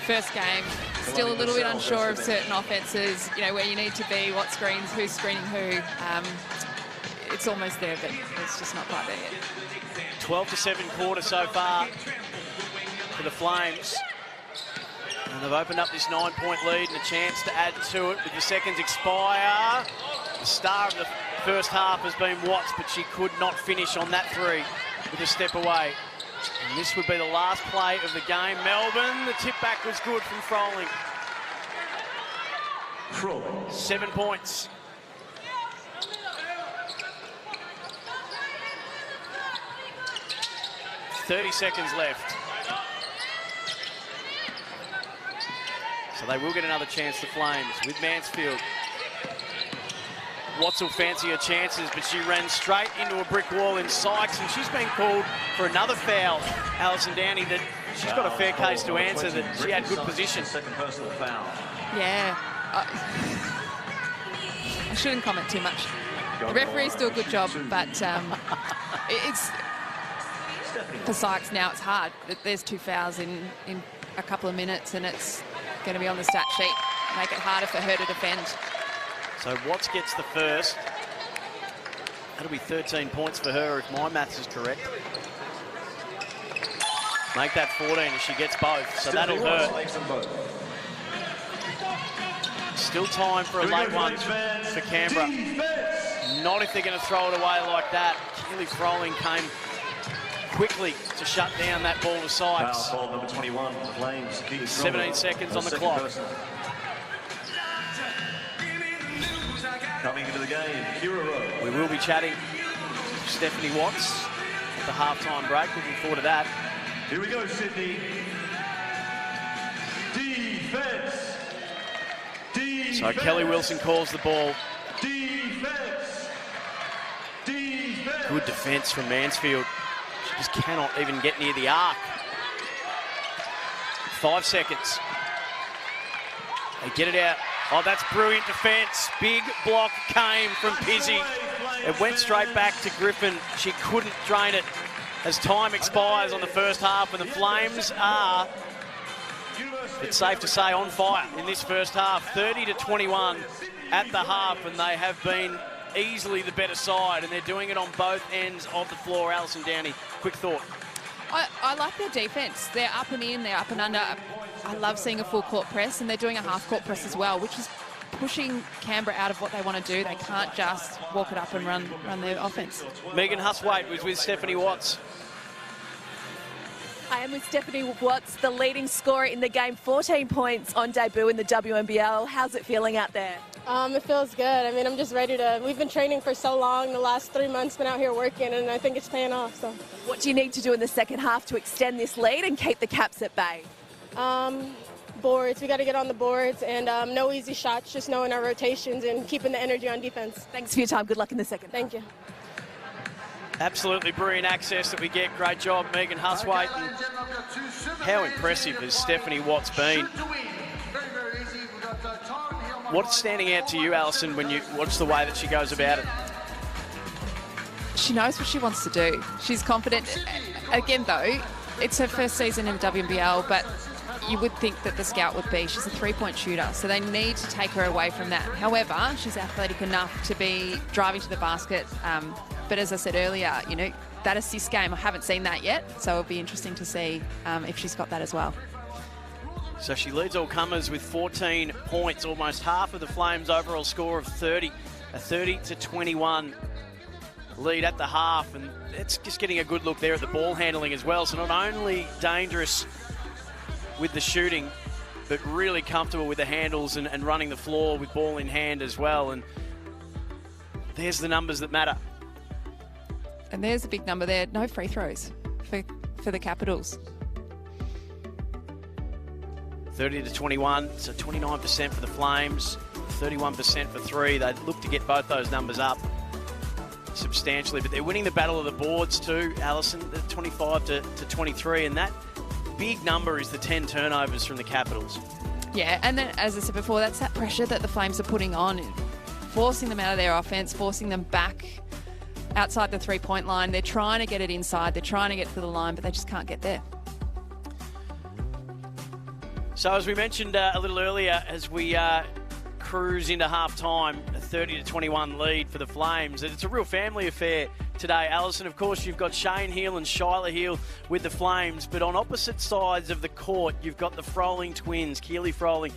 Speaker 7: first game. Still a little bit unsure of certain offences, you know, where you need to be, what screens, who's screening who. It's almost there, but it's just not quite there yet.
Speaker 6: 12-7 quarter so far for the Flames. And they've opened up this 9-point lead and a chance to add to it with the seconds expire. The star of the first half has been Watts, but she could not finish on that three with a step away. And this would be the last play of the game. Melbourne, the tip back was good from Froling.
Speaker 9: Crawley.
Speaker 6: 7 points. .30 seconds left. So they will get another chance, the Flames, with Mansfield. Watts will fancy her chances, but she ran straight into a brick wall in Sykes, and she's been called for another foul, Alison Downey, that she's got a fair case to answer, that she had good position.
Speaker 9: Second personal foul.
Speaker 7: Yeah. I shouldn't comment too much. The referees do a good job, but it's for Sykes now. It's hard. There's 2 fouls in a couple of minutes, and it's going to be on the stat sheet. Make it harder for her to defend.
Speaker 6: So Watts gets the first. That'll be 13 points for her if my maths is correct. Make that 14 if she gets both, so that'll hurt. Still time for a late one for Canberra. Not if they're going to throw it away like that. Keely Froling came quickly to shut down that ball to Sykes.
Speaker 9: Foul number 21, Flames.
Speaker 6: 17 seconds on the clock.
Speaker 9: Coming into the game, Kira Rowe.
Speaker 6: We will be chatting to Stephanie Watts at the halftime break. Looking forward to that.
Speaker 9: Here we go, Sydney. Defense. Defense.
Speaker 6: So Kelly Wilson calls the ball.
Speaker 9: Defense. Defense.
Speaker 6: Good defence from Mansfield. She just cannot even get near the arc. 5 seconds. They get it out. Oh, that's brilliant defence. Big block came from Pizzi. It went straight back to Griffin. She couldn't drain it as time expires on the first half, and the Flames are, it's safe to say, on fire in this first half. 30-21 at the half, and they have been easily the better side, and they're doing it on both ends of the floor. Alison Downey, quick thought.
Speaker 7: I like their defence. They're up and in, they're up and under. I love seeing a full court press, and they're doing a half court press as well, which is pushing Canberra out of what they want to do. They can't just walk it up and run their offence.
Speaker 6: Megan Huswaite was with Stephanie Watts.
Speaker 8: I am with Stephanie Watts, the leading scorer in the game, 14 points on debut in the WNBL. How's it feeling out there?
Speaker 12: It feels good. I mean, I'm just ready to... We've been training for so long, the last 3 months, been out here working, and I think it's paying off. So,
Speaker 8: what do you need to do in the second half to extend this lead and keep the Caps at bay?
Speaker 12: Boards. We got to get on the boards, and no easy shots, just knowing our rotations and keeping the energy on defense.
Speaker 8: Thanks for your time. Good luck in the second half.
Speaker 12: Thank you.
Speaker 6: Absolutely brilliant access that we get. Great job, Megan Huswaite. And how impressive has Stephanie Watts been? What's standing out to you, Alison, when you watch the way that she goes about it?
Speaker 7: She knows what she wants to do. She's confident. Again, though, it's her first season in WNBL, but you would think that the scout would be. She's a three-point shooter, so they need to take her away from that. However, she's athletic enough to be driving to the basket. But as I said earlier, you know, that assist game, I haven't seen that yet, so it'll be interesting to see if she's got that as well.
Speaker 6: So she leads all comers with 14 points, almost half of the Flames' overall score of 30, a 30-21 lead at the half, and it's just getting a good look there at the ball handling as well. So not only dangerous with the shooting, but really comfortable with the handles and running the floor with ball in hand as well. And there's the numbers that matter.
Speaker 7: And there's a big number there. No free throws for the Capitals.
Speaker 6: 30-21, so 29% for the Flames, 31% for three. They look to get both those numbers up substantially, but they're winning the battle of the boards too, Alison, 25-23, and that big number is the 10 turnovers from the Capitals.
Speaker 7: Yeah, and then, as I said before, that's that pressure that the Flames are putting on, forcing them out of their offense, forcing them back outside the three-point line. They're trying to get it inside, they're trying to get to the line, but they just can't get there.
Speaker 6: So as we mentioned a little earlier, as we cruise into half-time, a 30-21 lead for the Flames. It's a real family affair today. Alison, of course, you've got Shane Hill and Shyla Hill with the Flames, but on opposite sides of the court, you've got the Froling twins, Keely Froling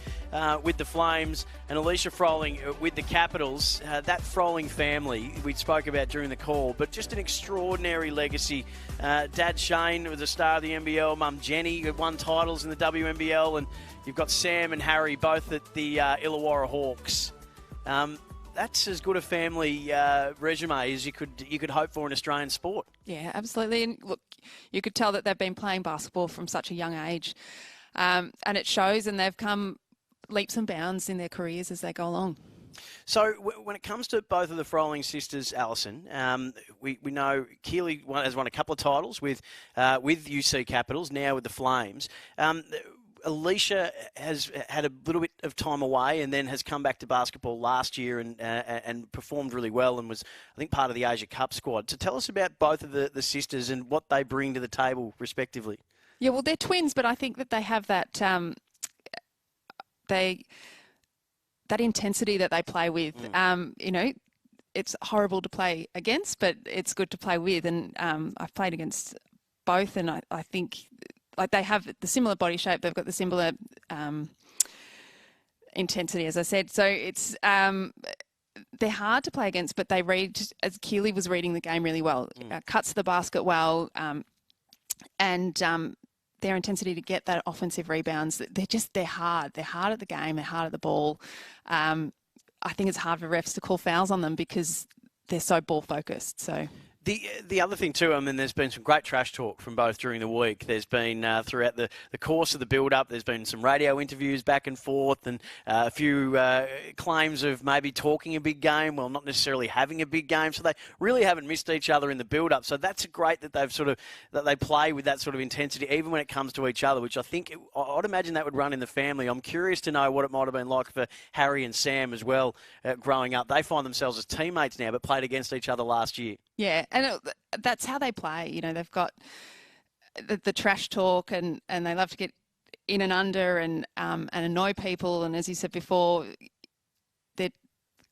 Speaker 6: with the Flames and Alicia Froling with the Capitals. That Froling family we spoke about during the call, but just an extraordinary legacy. Dad Shane was a star of the NBL, Mum Jenny who won titles in the WNBL, and you've got Sam and Harry both at the Illawarra Hawks. That's as good a family resume as you could hope for in Australian sport.
Speaker 7: Yeah, absolutely. And look, you could tell that they've been playing basketball from such a young age, and it shows. And they've come leaps and bounds in their careers as they go along.
Speaker 6: So when it comes to both of the Froling sisters, Alison, we know Keely has won a couple of titles with UC Capitals, now with the Flames. Alicia has had a little bit of time away and then has come back to basketball last year and performed really well and was, I think, part of the Asia Cup squad. So tell us about both of the sisters and what they bring to the table, respectively.
Speaker 7: Yeah, well, they're twins, but I think that they have that that intensity that they play with. You know, it's horrible to play against, but it's good to play with. And I've played against both, and I think, like, they have the similar body shape. They've got the similar intensity, as I said. So it's they're hard to play against, but they read, as Keely was reading the game really well, cuts the basket well, and their intensity to get that offensive rebounds. They're hard. They're hard at the game. They're hard at the ball. I think it's hard for refs to call fouls on them because they're so ball focused. So.
Speaker 6: The other thing too, I mean, there's been some great trash talk from both during the week. There's been, throughout the course of the build-up, there's been some radio interviews back and forth and a few claims of maybe talking a big game, well, not necessarily having a big game. So they really haven't missed each other in the build-up. So that's great that they play with that sort of intensity, even when it comes to each other, which I think, I'd imagine that would run in the family. I'm curious to know what it might have been like for Harry and Sam as well growing up. They find themselves as teammates now, but played against each other last year.
Speaker 7: Yeah, and that's how they play. You know, they've got the trash talk, and they love to get in and under and annoy people. And as you said before, they're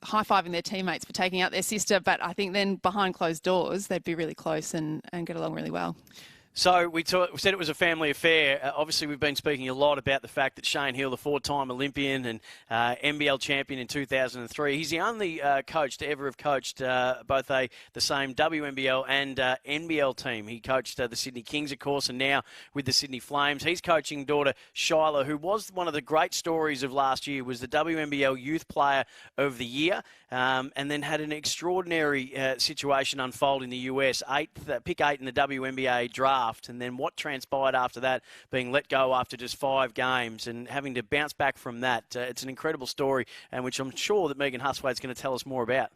Speaker 7: high-fiving their teammates for taking out their sister. But I think then behind closed doors, they'd be really close and get along really well.
Speaker 6: So we said it was a family affair. Obviously, we've been speaking a lot about the fact that Shane Hill, the four-time Olympian and NBL champion in 2003, he's the only coach to ever have coached both the same WNBL and NBL team. He coached the Sydney Kings, of course, and now with the Sydney Flames. He's coaching daughter Shyla, who was one of the great stories of last year, was the WNBL Youth Player of the Year, and then had an extraordinary situation unfold in the US, pick 8 in the WNBA draft. And then what transpired after that, being let go after just 5 games and having to bounce back from that. It's an incredible story, and which I'm sure that Megan Husway is going to tell us more about.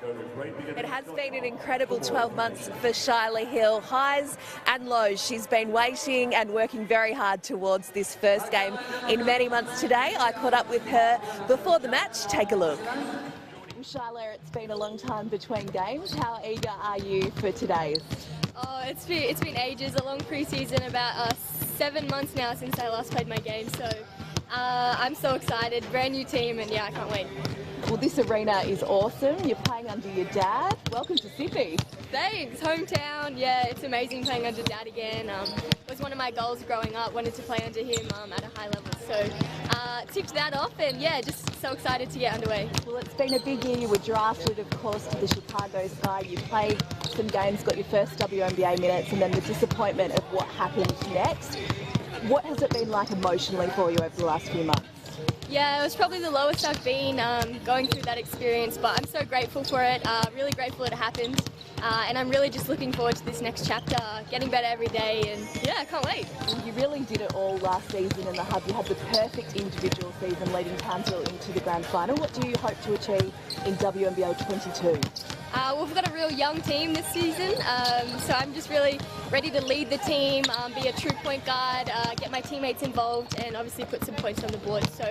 Speaker 8: It has been an incredible 12 months for Shyla Hill. Highs and lows. She's been waiting and working very hard towards this first game in many months today. I caught up with her before the match. Take a look. Shyla, it's been a long time between games. How eager are you for today's?
Speaker 1: Oh, it's been ages, a long pre-season, about 7 months now since I last played my game, so I'm so excited. Brand new team, and yeah, I can't wait.
Speaker 8: Well, this arena is awesome. You're playing under your dad. Welcome to Sydney.
Speaker 1: Thanks, hometown. Yeah, it's amazing playing under Dad again. It was one of my goals growing up, wanted to play under him at a high level. So ticked that off, and yeah, just so excited to get underway.
Speaker 8: Well, it's been a big year. You were drafted, of course, to the Chicago Sky. You played some games, got your first WNBA minutes, and then the disappointment of what happened next. What has it been like emotionally for you over the last few months?
Speaker 1: Yeah, it was probably the lowest I've been going through that experience, but I'm so grateful for it, really grateful it happened, and I'm really just looking forward to this next chapter, getting better every day, and yeah, I can't wait.
Speaker 8: You really did it all last season in the Hub. You had the perfect individual season leading Townsville into the grand final. What do you hope to achieve in WNBL 22?
Speaker 1: Well, we've got a real young team this season, so I'm just really ready to lead the team, be a true point guard, get my teammates involved, and obviously put some points on the board. So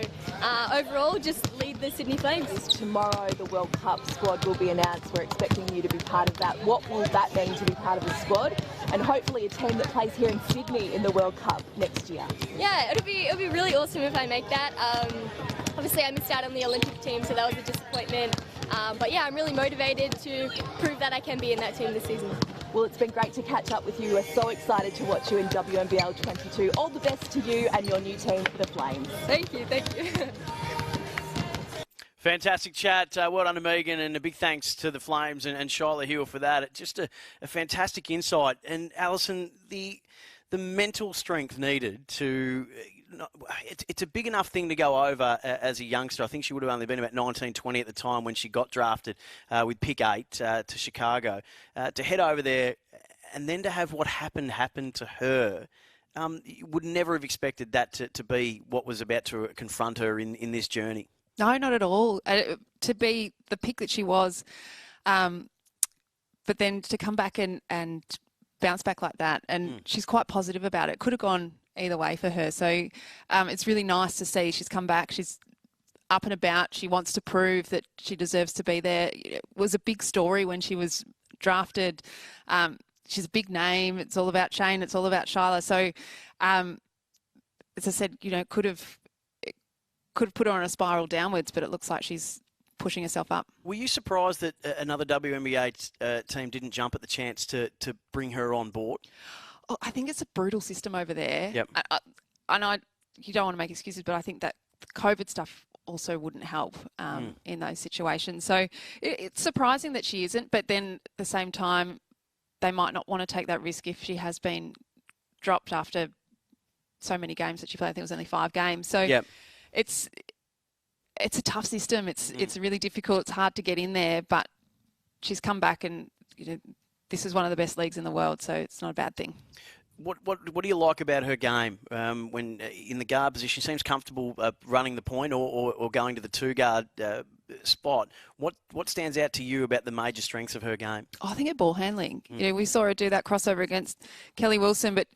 Speaker 1: overall, just lead the Sydney Flames.
Speaker 8: Tomorrow, the World Cup squad will be announced. We're expecting you to be part of that. What will that mean to be part of the squad, and hopefully a team that plays here in Sydney in the World Cup next year?
Speaker 1: Yeah, it'll be really awesome if I make that. Obviously, I missed out on the Olympic team, so that was a disappointment. But yeah, I'm really motivated to prove that I can be in that team this season.
Speaker 8: Well, it's been great to catch up with you. We're so excited to watch you in WNBL 22. All the best to you and your new team, the Flames.
Speaker 1: Thank you, thank you.
Speaker 6: Fantastic chat. Well done to Megan, and a big thanks to the Flames and Shyla Hill for that. Just a fantastic insight. And Alison, the mental strength needed to... It's a big enough thing to go over as a youngster. I think she would have only been about 19, 20 at the time when she got drafted with pick 8 to Chicago. To head over there and then to have what happened to her, you would never have expected that to be what was about to confront her in this journey.
Speaker 7: No, not at all. To be the pick that she was, but then to come back and bounce back like that, and she's quite positive about it. Could have gone either way for her. So it's really nice to see she's come back. She's up and about. She wants to prove that she deserves to be there. It was a big story when she was drafted. She's a big name. It's all about Shane. It's all about Shyla. So as I said, could have put her on a spiral downwards, but it looks like she's pushing herself up. Were you surprised that another WNBA team didn't jump at the chance to bring her on board? Oh, I think it's a brutal system over there. Yep. You don't want to make excuses, but I think that the COVID stuff also wouldn't help in those situations. So it's surprising that she isn't, but then at the same time, they might not want to take that risk if she has been dropped after so many games that she played. I think it was only 5 games. So it's a tough system. It's really difficult. It's hard to get in there, but she's come back and this is one of the best leagues in the world, so it's not a bad thing. What do you like about her game when in the guard position? She seems comfortable running the point or going to the 2-guard spot. What stands out to you about the major strengths of her game? Oh, I think her ball handling. We saw her do that crossover against Kelly Wilson, but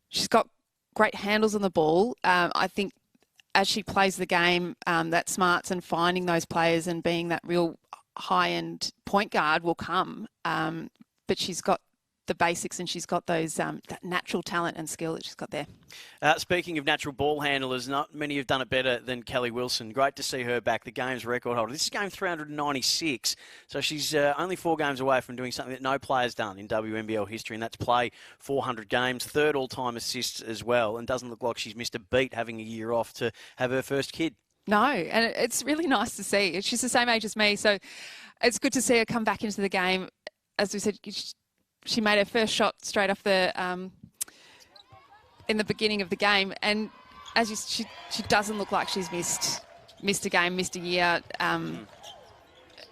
Speaker 7: she's got great handles on the ball. I think as she plays the game, that smarts and finding those players and being that real high-end point guard will come. But she's got the basics and she's got those that natural talent and skill that she's got there. Speaking of natural ball handlers, not many have done it better than Kelly Wilson. Great to see her back, the game's record holder. This is game 396, so she's only 4 games away from doing something that no player's done in WNBL history, and that's play 400 games, 3rd all-time assists as well, and doesn't look like she's missed a beat having a year off to have her first kid. No, and it's really nice to see. She's the same age as me, so it's good to see her come back into the game. As we said, she made her first shot straight off the in the beginning of the game, and she doesn't look like she's missed a game, missed a year.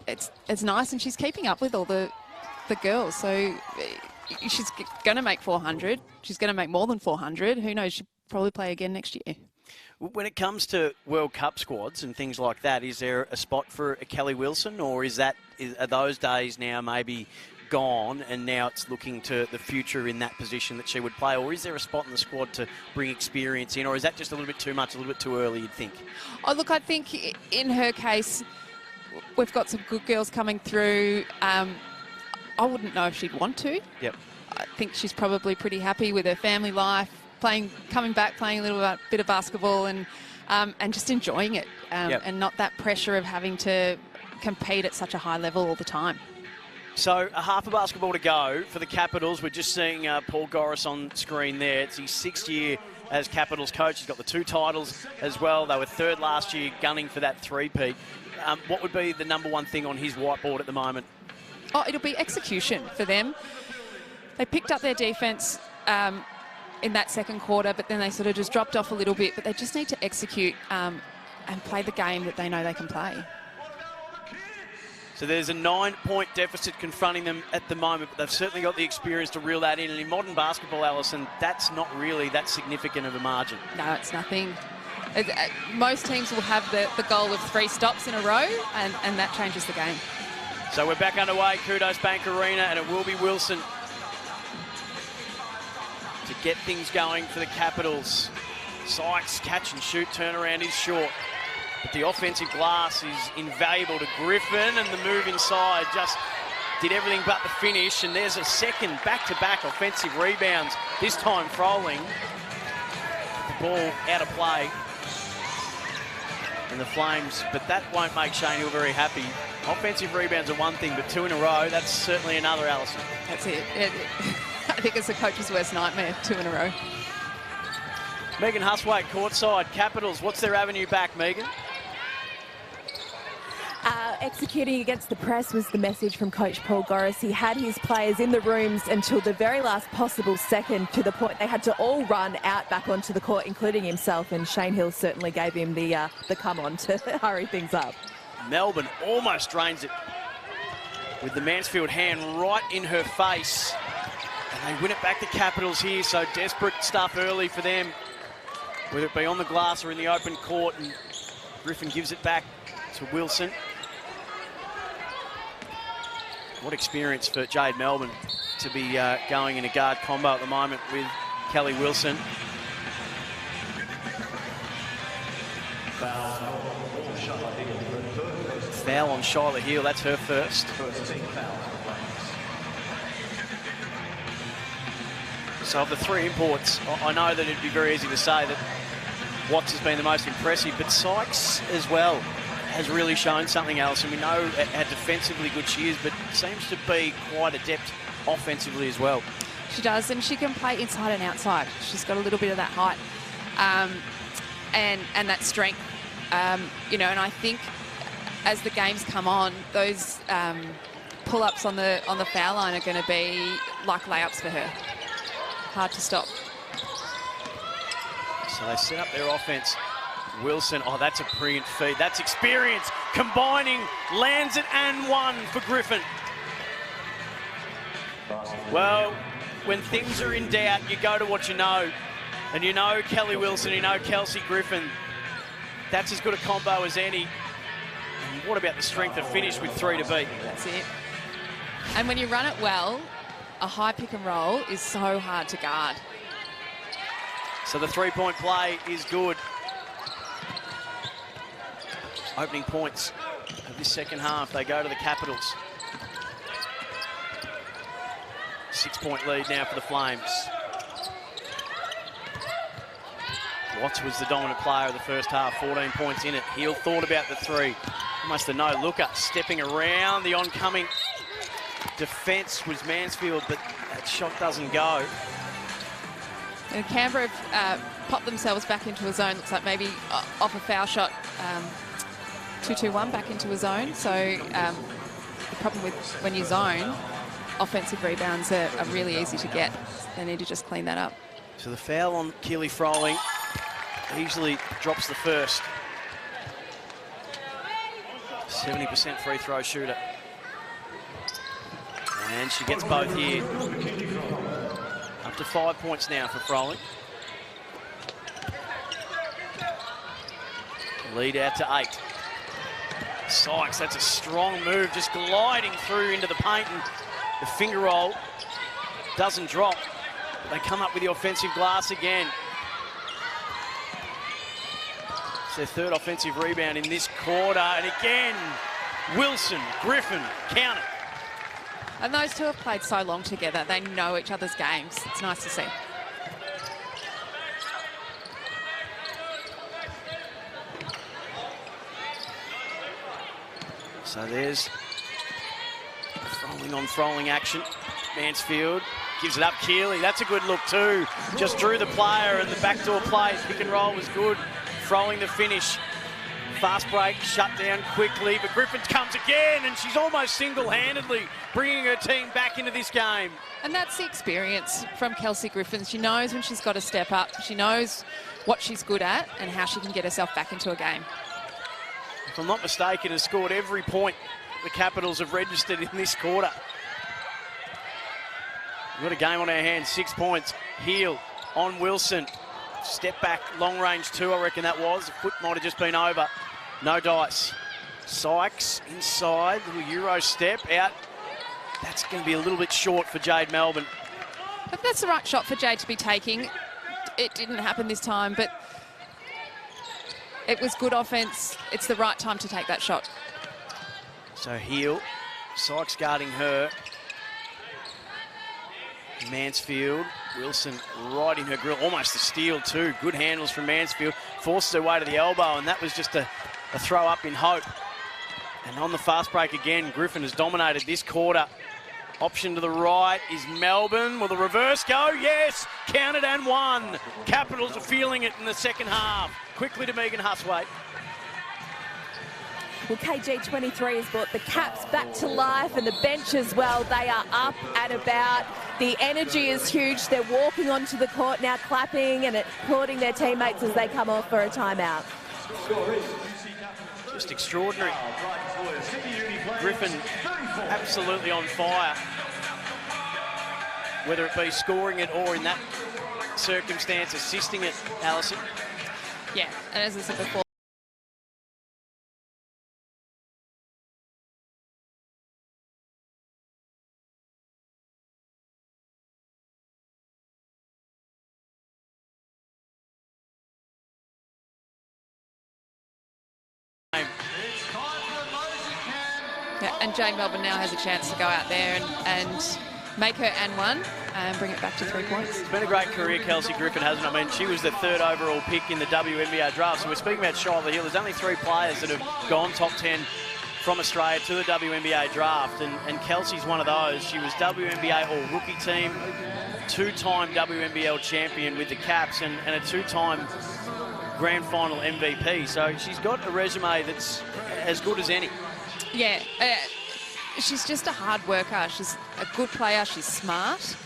Speaker 7: It's nice, and she's keeping up with all the girls. So she's going to make 400. She's going to make more than 400. Who knows? She'll probably play again next year. When it comes to World Cup squads and things like that, is there a spot for a Kelly Wilson, or are those days now maybe gone and now it's looking to the future in that position that she would play, or is there a spot in the squad to bring experience in, or is that just a little bit too much, a little bit too early, you'd think? Oh, look, I think in her case, we've got some good girls coming through. I wouldn't know if she'd want to. Yep. I think she's probably pretty happy with her family life, coming back, playing a little bit of basketball and just enjoying it, and not that pressure of having to compete at such a high level all the time. So a half a basketball to go for the Capitals. We're just seeing Paul Goris on screen there. It's his 6th year as Capitals coach. He's got the 2 titles as well. They were 3rd last year, gunning for that 3-peat. What would be the number one thing on his whiteboard at the moment? Oh, it'll be execution for them. They picked up their defence in that second quarter, but then they sort of just dropped off a little bit. But they just need to execute and play the game that they know they can play. So there's a 9-point deficit confronting them at the moment, but they've certainly got the experience to reel that in. And in modern basketball, Alison, that's not really that significant of a margin. No, it's nothing. Most teams will have the goal of 3 stops in a row, and that changes the game. So we're back underway, Kudos Bank Arena, and it will be Wilson to get things going for the Capitals. Sykes, catch and shoot, turnaround is short. But the offensive glass is invaluable to Griffin, and the move inside just did everything but the finish. And there's a second back-to-back offensive rebounds, this time Froling. The ball out of play.
Speaker 6: and the Flames, but that won't make Shane Hill very happy. Offensive rebounds are one thing, but 2 in a row, that's certainly another, Alison.
Speaker 7: That's it. I think it's the coach's worst nightmare, 2 in a row.
Speaker 6: Megan Huswaite, courtside. Capitals, what's their avenue back, Megan?
Speaker 8: Executing against the press was the message from Coach Paul Goris. He had his players in the rooms until the very last possible second, to the point they had to all run out back onto the court, including himself, and Shane Hill certainly gave him the come on to hurry things up.
Speaker 6: Melbourne almost drains it with the Mansfield hand right in her face. And they win it back to Capitals here, so desperate stuff early for them, whether it be on the glass or in the open court, and Griffin gives it back to Wilson. What experience for Jade Melbourne to be going in a guard combo at the moment with Kelly Wilson. Foul on Shyla Hill, that's her first. So of the 3 imports, I know that it'd be very easy to say that Watts has been the most impressive, but Sykes as well has really shown something else, and we know how defensively good she is, but seems to be quite adept offensively as well.
Speaker 7: She does, and she can play inside and outside. She's got a little bit of that height and that strength, you know. And I think as the games come on, those pull-ups on the foul line are going to be like layups for her. Hard to stop.
Speaker 6: So they set up their offense. Wilson, oh, that's a brilliant feed. That's experience, combining, lands it and one for Griffin. Well, when things are in doubt, you go to what you know. And you know Kelly Wilson, you know Kelsey Griffin. That's as good a combo as any. And what about the strength of finish with 3 to beat?
Speaker 7: That's it. And when you run it well, a high pick and roll is so hard to guard.
Speaker 6: So the 3-point play is good. Opening points of this second half, they go to the Capitals. 6-point lead now for the Flames. Watts was the dominant player of the first half, 14 points in it. Hill thought about the 3. Almost a no-looker, stepping around the oncoming defence was Mansfield, but that shot doesn't go.
Speaker 7: And Canberra popped themselves back into a zone, looks like maybe off a foul shot. 2-2-1 back into a zone. So the problem with when you zone, offensive rebounds are really easy to get. They need to just clean that up.
Speaker 6: So the foul on Keely Froling easily drops the first. 70% free throw shooter. And she gets both here. Up to 5 points now for Froling. Lead out to 8. Sykes, that's a strong move, just gliding through into the paint, and the finger roll doesn't drop. They come up with the offensive glass again. It's their 3rd offensive rebound in this quarter, and again, Wilson, Griffin, count it.
Speaker 7: And those two have played so long together. They know each other's games. It's nice to see.
Speaker 6: So there's Froling on Froling action. Mansfield gives it up. Keely, that's a good look too. Just drew the player, and the backdoor play, pick and roll was good. Froling the finish. Fast break, shut down quickly, but Griffin comes again, and she's almost single-handedly bringing her team back into this game.
Speaker 7: And that's the experience from Kelsey Griffin. She knows when she's got to step up. She knows what she's good at and how she can get herself back into a game.
Speaker 6: If I'm not mistaken, has scored every point the Capitals have registered in this quarter. We've got a game on our hands, 6 points. Heel on Wilson. Step back, long range 2, I reckon that was. The foot might have just been over. No dice. Sykes inside, little Euro step out. That's going to be a little bit short for Jade Melbourne.
Speaker 7: But that's the right shot for Jade to be taking. It didn't happen this time, but it was good offense. It's the right time to take that shot.
Speaker 6: So Heel, Sykes guarding her. Mansfield, Wilson right in her grill, almost a steal too. Good handles from Mansfield, forces her way to the elbow, and that was just a a throw up in hope. And on the fast break again, Griffin has dominated this quarter. Option to the right is Melbourne. Will the reverse go? Yes! Counted and won. Capitals are feeling it in the second half. Quickly to Megan Huswaite.
Speaker 8: Well, KG23 has brought the Caps back to life and the bench as well. They are up and about. The energy is huge. They're walking onto the court now, clapping and applauding their teammates as they come off for a timeout.
Speaker 6: Just extraordinary. Griffin absolutely on fire. Whether it be scoring it or in that circumstance assisting it, Alison.
Speaker 7: Yeah, and as I said before, and Jane Melbourne now has a chance to go out there and make her and one and bring it back to 3 points.
Speaker 6: It's been a great career, Kelsey Griffin, hasn't it? I mean, she was the 3rd overall pick in the WNBA draft. So we're speaking about Shiloh Hill. There's only 3 players that have gone top 10 from Australia to the WNBA draft. And Kelsey's one of those. She was WNBA All-Rookie team, 2-time WNBL champion with the Caps and a 2-time Grand Final MVP. So she's got a resume that's as good as any.
Speaker 7: Yeah, she's just a hard worker. She's a good player. She's smart.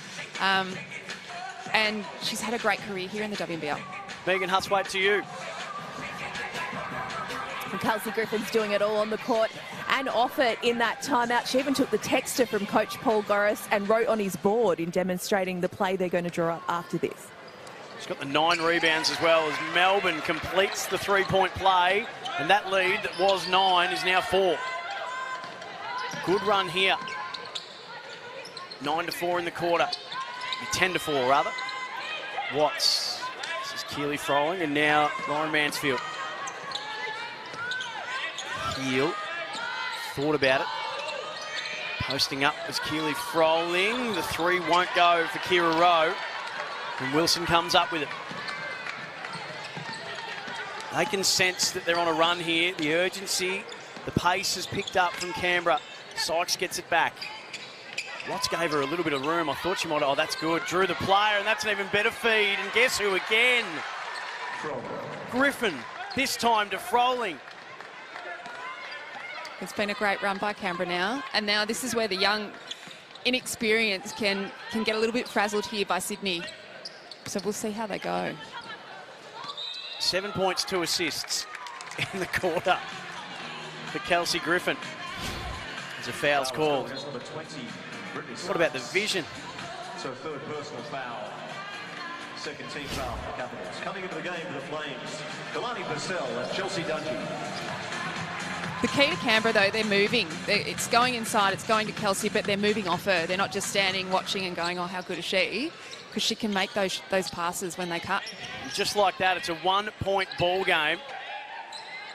Speaker 7: And she's had a great career here in the WNBL.
Speaker 6: Megan Huswaite, to you.
Speaker 8: And Kelsey Griffin's doing it all on the court and off it in that timeout. She even took the texter from Coach Paul Goris and wrote on his board in demonstrating the play they're going to draw up after this.
Speaker 6: She's got the 9 rebounds as well as Melbourne completes the 3-point play. And that lead that was 9 is now 4. Good run here. 9-4 in the quarter. 10-4 rather. Watts. This is Keely Froling and now Lauren Mansfield. Heel. Thought about it. Posting up was Keely Froling. The 3 won't go for Kira Rowe. And Wilson comes up with it. They can sense that they're on a run here. The urgency, the pace has picked up from Canberra. Sykes gets it back. Watts gave her a little bit of room. I thought she might, oh, that's good. Drew the player, and that's an even better feed. And guess who again? Griffin, this time to Froling.
Speaker 7: It's been a great run by Canberra now. And now this is where the young inexperience can get a little bit frazzled here by Sydney. So we'll see how they go.
Speaker 6: 7 points, 2 assists in the quarter for Kelsey Griffin. As a foul's called. What about the vision?
Speaker 9: So 3rd personal foul. 2nd team foul for Capitals. Coming into the game for the Flames, Kalani Purcell and Chelsea Dungy.
Speaker 7: The key to Canberra, though, they're moving. It's going inside, it's going to Kelsey, but they're moving off her. They're not just standing, watching and going, oh, how good is she? Because she can make those passes when they cut.
Speaker 6: Just like that, it's a 1-point ball game.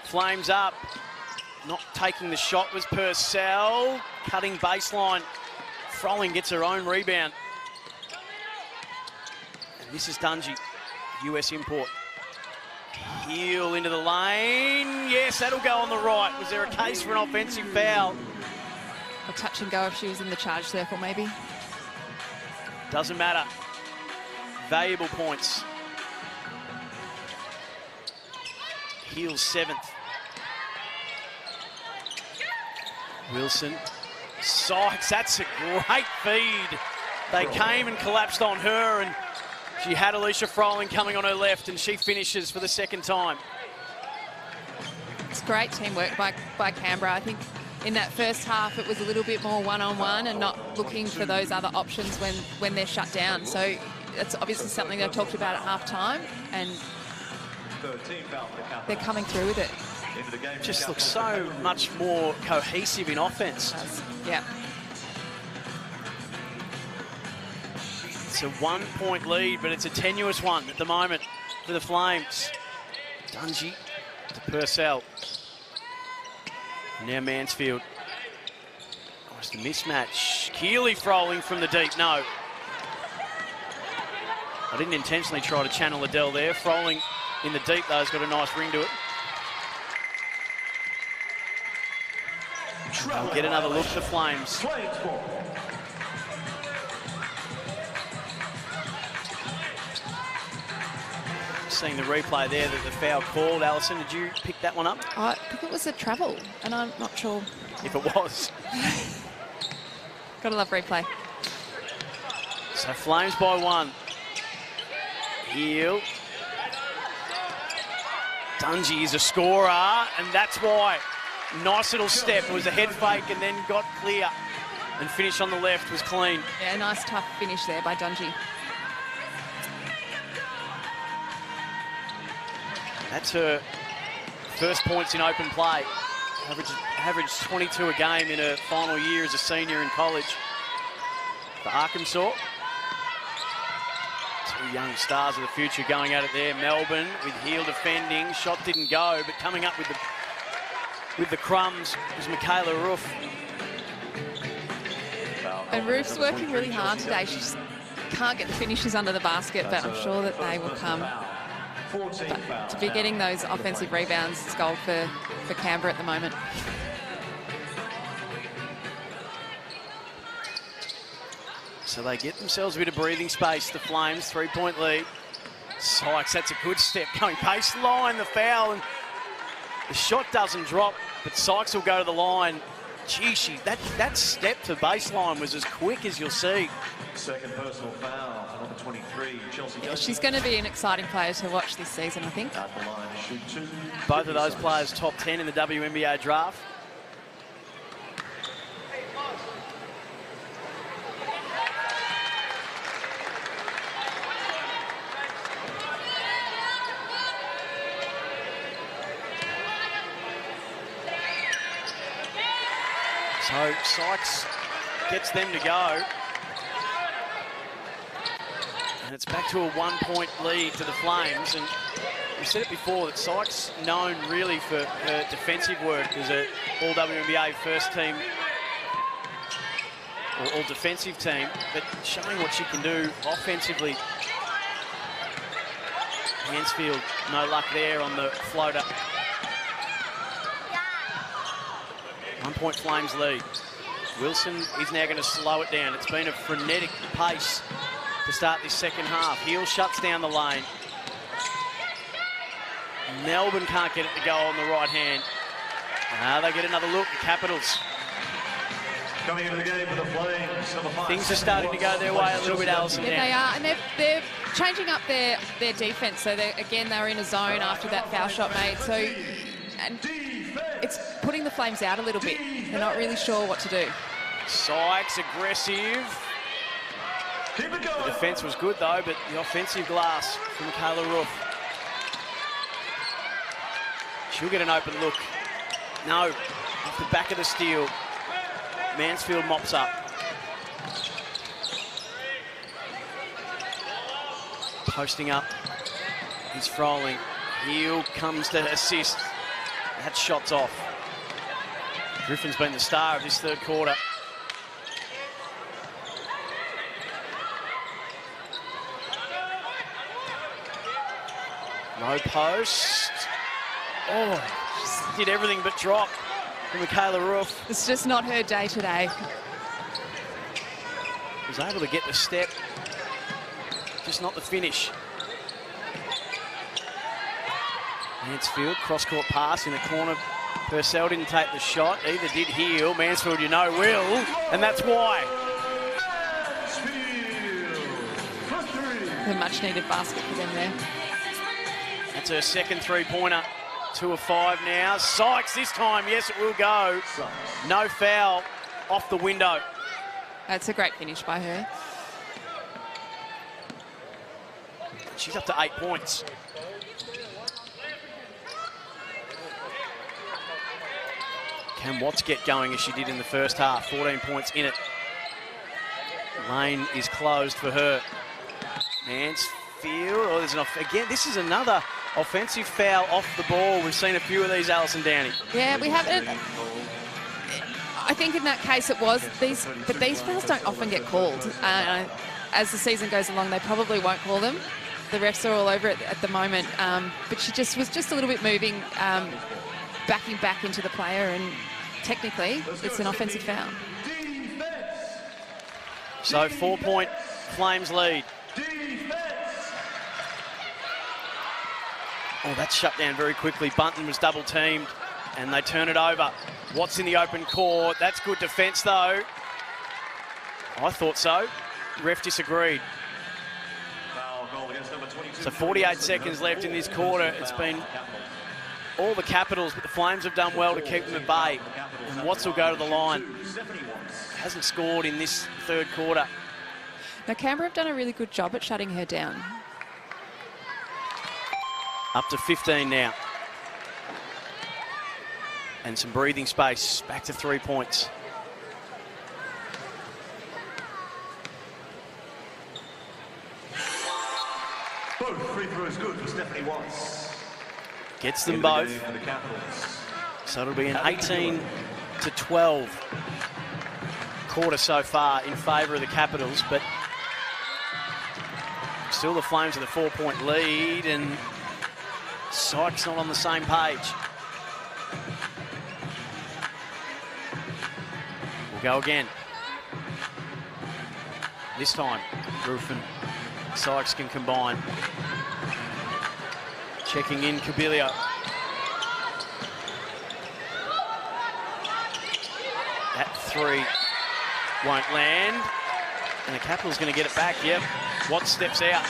Speaker 6: Flames up. Not taking the shot was Purcell. Cutting baseline. Froling gets her own rebound. And this is Dungy, US import. Heel into the lane. Yes, that'll go on the right. Was there a case for an offensive foul?
Speaker 7: A touch and go if she was in the charge circle, maybe.
Speaker 6: Doesn't matter. Valuable points. Heel's 7th. Wilson. Sykes, that's a great feed. They came and collapsed on her, and she had Alicia Froling coming on her left, and she finishes for the 2nd time.
Speaker 7: It's great teamwork by Canberra. I think in that first half it was a little bit more one-on-one and not looking for those other options when they're shut down. So that's obviously something they've talked about at half-time, and they're coming through with it.
Speaker 6: Just looks so much more cohesive in offense.
Speaker 7: Yeah.
Speaker 6: It's a 1-point lead, but it's a tenuous one at the moment for the Flames. Dungy to Purcell. Now Mansfield. Almost a mismatch. Keely Froling from the deep. No. I didn't intentionally try to channel Adele there. Froling in the deep, though, has got a nice ring to it. They'll get another look at the Flames. Seeing the replay there that the foul called. Alison, did you pick that one up?
Speaker 7: I think it was a travel, and I'm not sure
Speaker 6: if it was.
Speaker 7: Gotta love replay.
Speaker 6: So Flames by 1. Heel. Dungey is a scorer, and that's why. Nice little step. It was a head fake and then got clear. And finish on the left was clean.
Speaker 7: Yeah, nice tough finish there by Dungey.
Speaker 6: That's her first points in open play. Averaged 22 a game in her final year as a senior in college for Arkansas. Two young stars of the future going at it there. Melbourne with heel defending. Shot didn't go, but coming up with the crumbs was Michaela Roof.
Speaker 7: And Roof's working really hard today. She just can't get the finishes under the basket, but I'm sure that they will come. But to be getting those offensive rebounds is gold for Canberra at the moment.
Speaker 6: So they get themselves a bit of breathing space, the Flames, 3-point lead. Sykes, that's a good step, going baseline, the foul, and the shot doesn't drop, but Sykes will go to the line. Gee, that step to baseline was as quick as you'll see.
Speaker 9: Second personal foul, number 23, Chelsea.
Speaker 7: Yeah, she's going to be an exciting player to watch this season, I think.
Speaker 9: At the line, shoot 2.
Speaker 6: Both of those players top 10 in the WNBA draft. So Sykes gets them to go. And it's back to a 1-point lead to the Flames. And we said it before that Sykes known really for her defensive work as an all-WNBA first team or all-defensive team, but showing what she can do offensively. Mansfield, no luck there on the floater. 1-point Flames lead. Wilson is now going to slow it down. It's been a frenetic pace to start this second half. Heel shuts down the lane. Melbourne can't get it to go on the right hand. They get another look. The Capitals.
Speaker 9: Coming into the game for the Flames, number 5.
Speaker 6: Things are starting to go their way a little bit, Alison.
Speaker 7: Yeah, they are, and they're changing up their defence. So they're in a zone after that foul shot made. So and it's putting the Flames out a little bit. They're not really sure what to do.
Speaker 6: Sykes aggressive.
Speaker 9: Keep it going.
Speaker 6: The defence was good though, but the offensive glass from Michaela Roof. She'll get an open look. No, off the back of the steal. Mansfield mops up. Posting up is Froling. Heel comes to assist. That shot's off. Griffin's been the star of this third quarter. Low post. Oh, just did everything but drop from Michaela Roof.
Speaker 7: It's just not her day today.
Speaker 6: Was able to get the step, just not the finish. Mansfield, cross-court pass in the corner. Purcell didn't take the shot. Either did Heel. Mansfield, you know, will. And that's why.
Speaker 7: A much-needed basket for them there.
Speaker 6: That's her second three-pointer. 2 of 5 now. Sykes this time. Yes, it will go. No foul off the window.
Speaker 7: That's a great finish by her.
Speaker 6: She's up to 8 points. Can Watts get going as she did in the first half? 14 points in it. Lane is closed for her. Mansfield. Oh, there's an again. This is another offensive foul off the ball. We've seen a few of these, Alison Downey.
Speaker 7: Yeah, we haven't. I think in that case it was but these fouls don't often get called. As the season goes along, they probably won't call them. The refs are all over it at the moment, but she was just a little bit moving, backing back into the player, and technically, it's an offensive foul.
Speaker 6: So 4-point Flames lead. Oh, that's shut down very quickly. Bunton was double teamed and they turn it over. Watts in the open court. That's good defence though. I thought so. Ref disagreed. So 48 seconds left in this quarter. It's been all the Capitals, but the Flames have done well to keep them at bay. And Watts will go to the line. Hasn't scored in this third quarter.
Speaker 7: Now, Canberra have done a really good job at shutting her down.
Speaker 6: Up to 15 now. And some breathing space. Back to 3 points.
Speaker 9: Both free throws good for Stephanie Watts.
Speaker 6: Gets them both. So it'll be an 18-12 quarter so far in favour of the Capitals, but still the Flames with a 4-point lead, and Sykes not on the same page. We'll go again. This time, Roof and Sykes can combine. Checking in Cabilio. That three won't land. And the Capitals going to get it back. Yep. Watts steps out.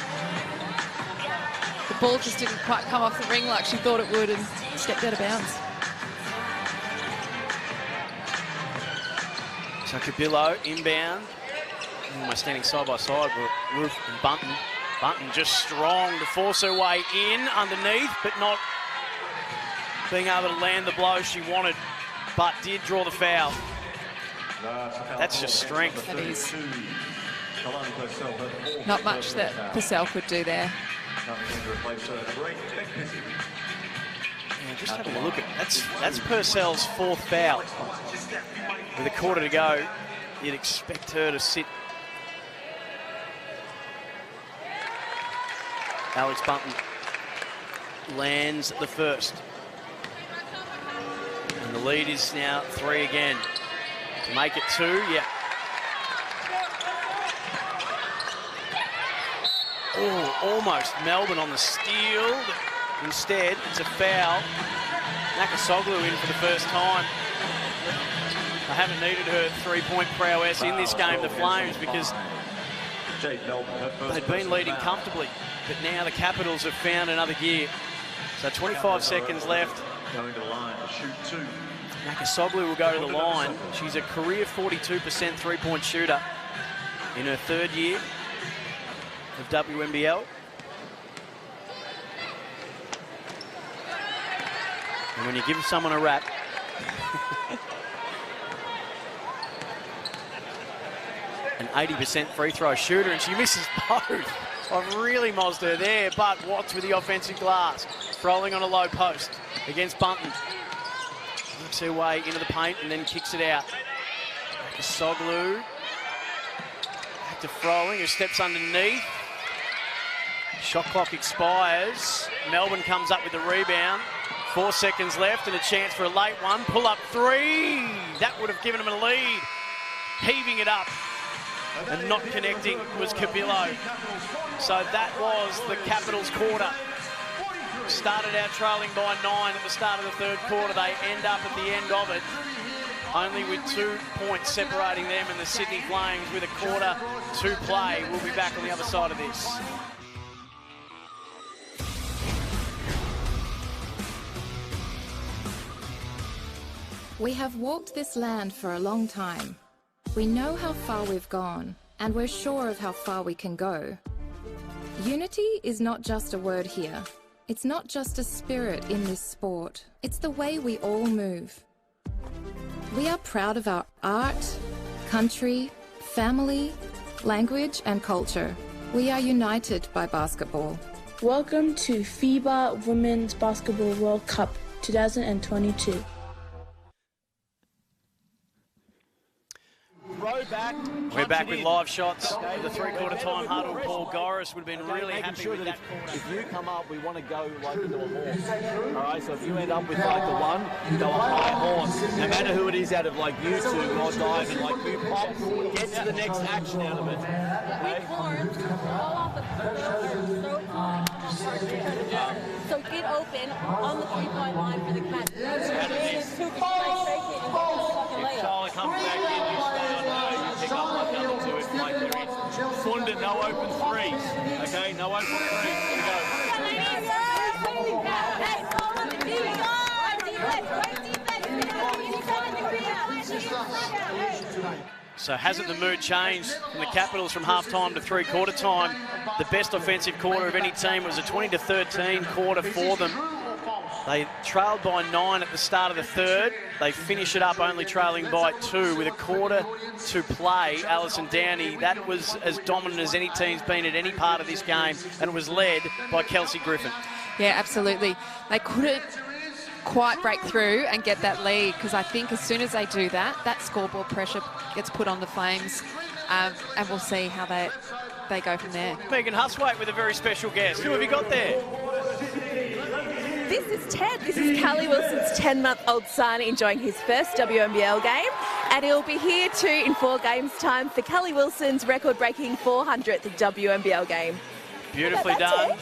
Speaker 7: The ball just didn't quite come off the ring like she thought it would and stepped out of bounds.
Speaker 6: So Cabilio inbound. Almost standing side by side with Roof and Bunton. Bunton just strong to force her way in underneath, but not being able to land the blow she wanted, but did draw the foul. That's just strength.
Speaker 7: That is not much that Purcell could do there.
Speaker 6: Yeah, just having a look at that's Purcell's fourth foul. With a quarter to go, you'd expect her to sit. Alex Bunton lands the first. And the lead is now 3 again. To make it 2, yeah. Oh, almost Melbourne on the steal. Instead, it's a foul. Nakasoglu in for the first time. They haven't needed her 3-point prowess in this game, the Flames, because they'd been leading comfortably. But now the Capitals have found another gear. So 25 seconds left.
Speaker 9: Going to the line to shoot 2.
Speaker 6: Nakasoglu will go to the line. She's a career 42% 3-point shooter in her third year of WNBL. And when you give someone a rap, an 80% free throw shooter, and she misses both. I've really mozzed her there, but Watts with the offensive glass, rolling on a low post against Bunton. Works her way into the paint and then kicks it out. Nakasoglu back to throwing, who steps underneath. Shot clock expires. Melbourne comes up with the rebound. 4 seconds left and a chance for a late one. Pull up 3. That would have given them a lead. Heaving it up and not connecting was Cabilio. So that was the Capitals quarter. Started out trailing by 9 at the start of the third quarter. They end up at the end of it only with 2 points separating them and the Sydney Flames with a quarter to play. We'll be back on the other side of this.
Speaker 13: We have walked this land for a long time. We know how far we've gone, and we're sure of how far we can go. Unity is not just a word here. It's not just a spirit in this sport. It's the way we all move. We are proud of our art, country, family, language, and culture. We are united by basketball.
Speaker 14: Welcome to FIBA Women's Basketball World Cup 2022.
Speaker 6: We're back with live shots. The three-quarter time huddle. Paul Goris would have been really happy with that quarter.
Speaker 15: If you come up, we want to go like into a horse. All right, so if you end up with like the one, you go a high horse. No matter who it is out of like you two or dive and like you pop, get to the next action out of it. Okay?
Speaker 3: So get open on the three-point line for the catch.
Speaker 11: If Charlie comes back in, you stay on low, you pick up like the other two if like there is. Funda, no open threes. Okay, no open threes. Here we go.
Speaker 6: So hasn't the mood changed from the Capitals from half-time to three-quarter time? The best offensive quarter of any team. It was a 20-13 quarter for them. They trailed by 9 at the start of the third. They finish it up only trailing by 2 with a quarter to play. Alison Downey, that was as dominant as any team's been at any part of this game, and it was led by Kelsey Griffin.
Speaker 7: Yeah, absolutely. They couldn't quite break through and get that lead, because I think as soon as they do that, that scoreboard pressure gets put on the Flames, and we'll see how they go from there.
Speaker 6: Megan Huswaite with a very special guest. Who have you got there?
Speaker 8: This is Ted. This is Callie Wilson's 10-month-old son enjoying his first WNBL game, and he'll be here too in 4 games' time for Callie Wilson's record-breaking 400th WNBL game.
Speaker 6: Beautifully done.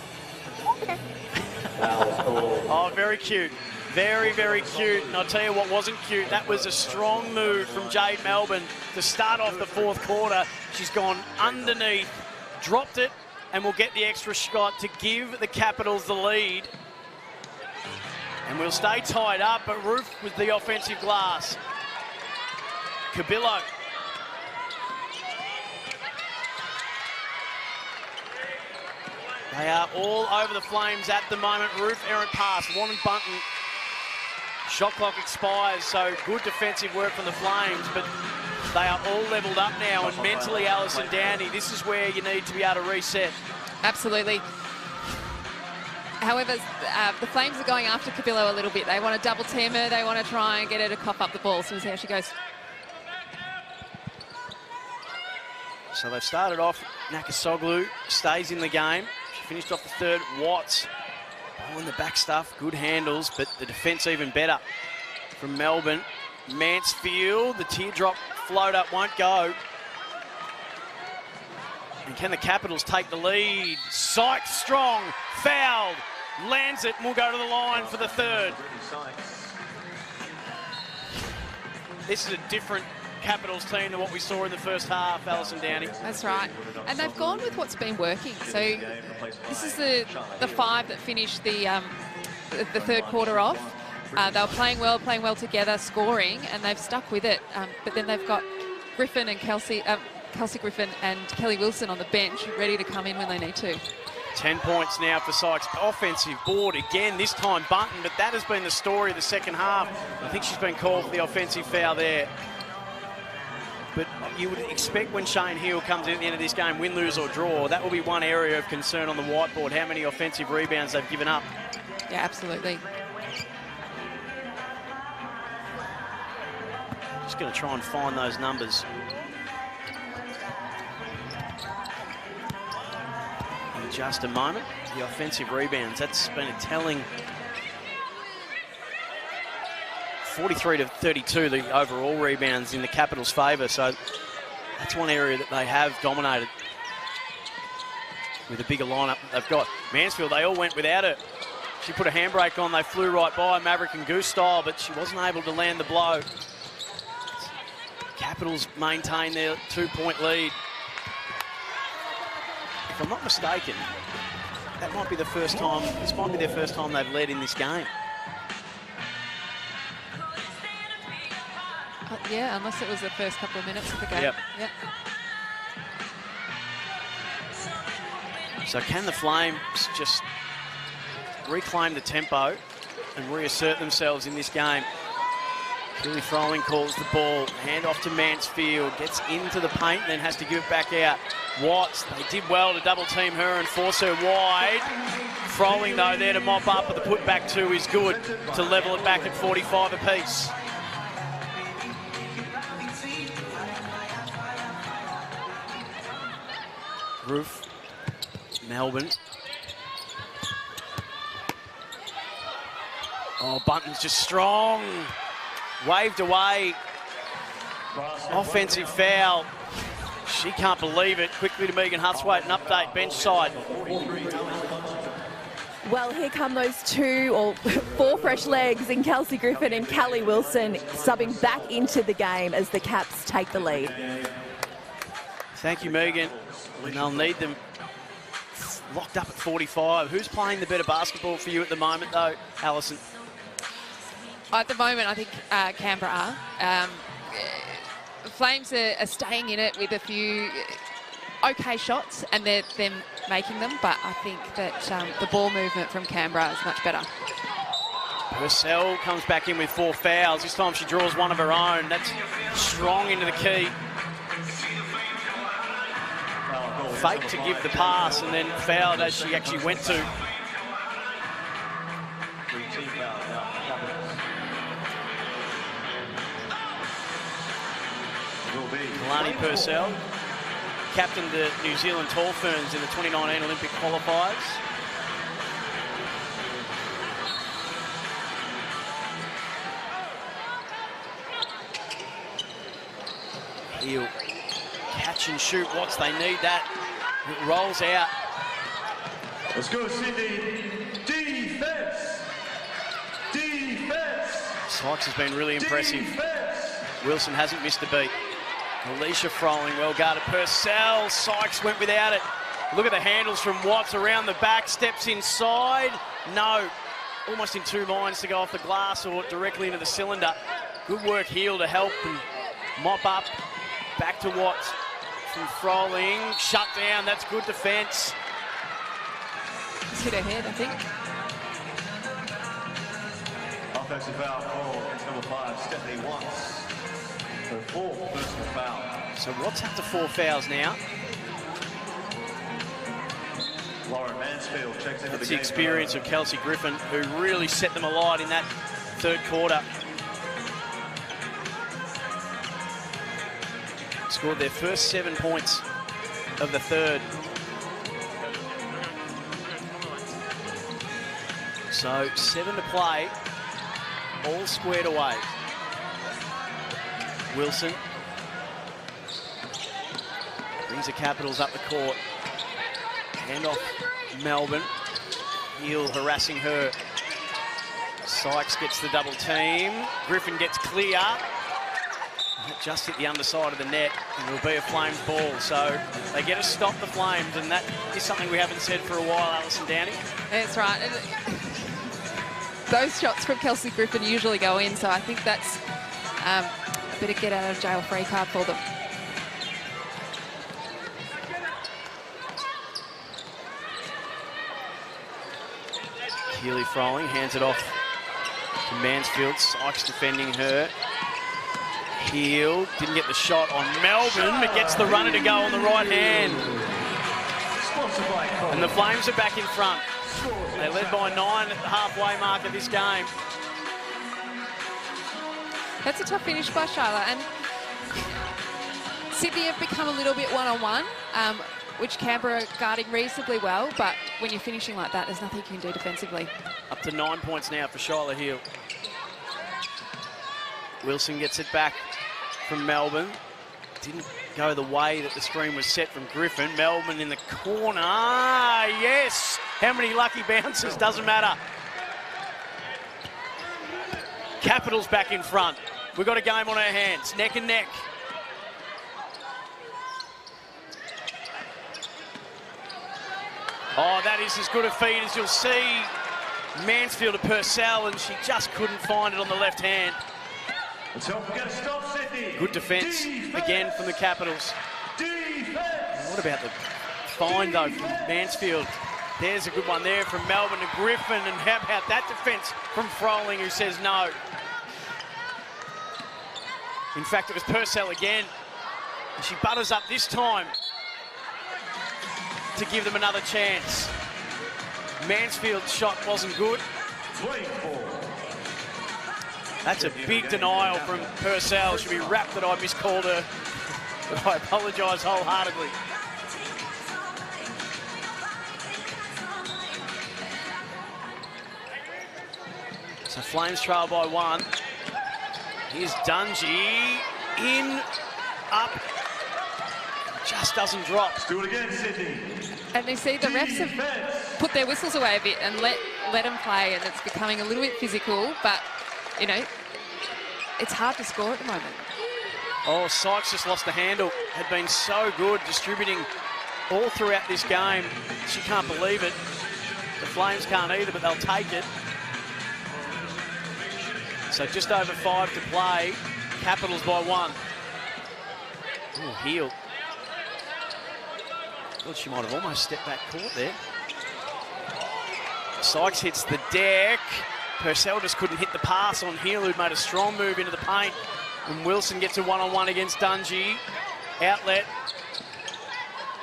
Speaker 6: Oh, very cute. Very, very cute. And I'll tell you what wasn't cute. That was a strong move from Jade Melbourne to start off the fourth quarter. She's gone underneath, dropped it, and will get the extra shot to give the Capitals the lead. And we'll stay tied up, but Roof with the offensive glass. Cabillo. They are all over the Flames at the moment. Roof, errant pass, Warren Bunton. Shot clock expires, so good defensive work from the Flames, but they are all levelled up now, and mentally, Alison Downey, this is where you need to be able to reset.
Speaker 7: Absolutely. However, the Flames are going after Cabillo a little bit. They want to double team her. They want to try and get her to cough up the ball. So we'll see how she goes.
Speaker 6: So they've started off. Nakasoglu stays in the game. She finished off the third. Watts, ball in the back stuff. Good handles, but the defence even better from Melbourne. Mansfield, the teardrop float up won't go. And can the Capitals take the lead? Sykes strong, fouled, lands it, and will go to the line for the third. This is a different Capitals team than what we saw in the first half, Alison Downey.
Speaker 7: That's right. And they've gone with what's been working. So this is the 5 that finished the third quarter off. They were playing well together, scoring, and they've stuck with it. But then they've got Griffin and Kelsey Griffin and Kelly Wilson on the bench, ready to come in when they need to.
Speaker 6: 10 points now for Sykes. Offensive board again, this time Bunton, but that has been the story of the second half. I think she's been called for the offensive foul there. But you would expect when Shane Hill comes in at the end of this game, win, lose or draw, that will be one area of concern on the whiteboard, how many offensive rebounds they've given up.
Speaker 7: Yeah, absolutely.
Speaker 6: Just going to try and find those numbers. In just a moment, the offensive rebounds, that's been a telling 43-32, the overall rebounds in the Capitals' favour. So that's one area that they have dominated with a bigger lineup they've got. Mansfield, they all went without her. She put a handbrake on, they flew right by, Maverick and Goose style, but she wasn't able to land the blow. Capitals maintain their 2-point lead. If I'm not mistaken, that might be the first time, this might be their first time they've led in this game.
Speaker 7: Yeah, unless it was the first couple of minutes of the game.
Speaker 6: Yep.
Speaker 7: Yep.
Speaker 6: So can the Flames just reclaim the tempo and reassert themselves in this game? Billy Froling calls the ball, hand off to Mansfield, gets into the paint, then has to give it back out. Watts, they did well to double team her and force her wide. Froling though there to mop up, but the putback 2 is good to level it back at 45 apiece. Roof. Melbourne. Oh, Bunton's just strong. Waved away. Offensive foul. She can't believe it. Quickly to Megan Huthwaite, an update bench side.
Speaker 8: Well, here come those 2 or 4 fresh legs in Kelsey Griffin and Callie Wilson subbing back into the game as the Caps take the lead.
Speaker 6: Thank you, Megan. And they'll need them locked up at 45. Who's playing the better basketball for you at the moment, though, Alison?
Speaker 7: At the moment, I think Canberra are. Flames are staying in it with a few okay shots, and they're making them, but I think that the ball movement from Canberra is much better.
Speaker 6: Purcell comes back in with 4 fouls. This time she draws one of her own. That's strong into the key. Fake to give the pass and then fouled as she actually went to. Kalani Purcell captained the New Zealand Tall Ferns in the 2019 Olympic qualifiers. He'll catch and shoot Watts. They need that. It rolls out.
Speaker 9: Let's go, Sydney. Defense. Defense.
Speaker 6: Sykes has been really impressive.
Speaker 9: Defense.
Speaker 6: Wilson hasn't missed a beat. Alicia Froling, well guarded. Purcell, Sykes went without it. Look at the handles from Watts around the back, steps inside. No, almost in 2 minds to go off the glass or directly into the cylinder. Good work heel to help and mop up. Back to Watts from Froling, shut down, that's good defence.
Speaker 7: Just hit her head, I think.
Speaker 9: Offensive foul call against number 5, Stephanie Watts. Her 4th personal foul.
Speaker 6: So Watts up to 4 fouls now.
Speaker 9: Lauren Mansfield checks into
Speaker 6: That's
Speaker 9: the
Speaker 6: the experience of Kelsey Griffin, who really set them alight in that 3rd quarter. Scored their first 7 points of the 3rd. So 7 to play, all squared away. Wilson brings the Capitals up the court. Hand off Melbourne. Heel harassing her. Sykes gets the double team. Griffin gets clear. Just hit the underside of the net, and it'll be a Flames ball. So they get to stop the Flames, and that is something we haven't said for a while, Alison Downing.
Speaker 7: That's right. Those shots from Kelsey Griffin usually go in, so I think that's a bit of get out of jail free card for them.
Speaker 6: Keely Froling hands it off to Mansfield. Sykes defending her. Heel didn't get the shot on Melbourne, but gets the runner to go on the right hand. And the Flames are back in front. They led by 9 at the halfway mark of this game.
Speaker 7: That's a tough finish by Shyla, and Sydney have become a little bit one-on-one, which Canberra are guarding reasonably well, but when you're finishing like that, there's nothing you can do defensively.
Speaker 6: Up to 9 points now for Shyla Heel. Wilson gets it back from Melbourne. Didn't go the way that the screen was set from Griffin. Melbourne in the corner. Yes! How many lucky bounces? Doesn't matter. Capitals back in front. We've got a game on our hands. Neck and neck. Oh, that is as good a feed as you'll see. Mansfield to Purcell, and she just couldn't find it on the left hand. Good defence again from the Capitals. What about the find though from Mansfield? There's a good one there from Melbourne to Griffin, and how about that defence from Froling, who says no. In fact, it was Purcell again, and she butters up this time to give them another chance. Mansfield's shot wasn't good. That's a big denial from Purcell. She'll be wrapped that I miscalled her, but I apologise wholeheartedly. So Flames trail by 1. Here's Dungey. In, up. Just doesn't drop.
Speaker 9: Let's do it again, Sydney.
Speaker 7: And you see the refs have put their whistles away a bit and let them play, and it's becoming a little bit physical, but, you know, it's hard to score at the moment.
Speaker 6: Oh, Sykes just lost the handle. Had been so good distributing all throughout this game. She can't believe it. The Flames can't either, but they'll take it. So just over 5 to play. Capitals by 1. Oh, heel. Thought she might have almost stepped back court there. Sykes hits the deck. Purcell just couldn't hit the pass on Heel, who'd made a strong move into the paint. And Wilson gets a one-on-one against Dungey. Outlet.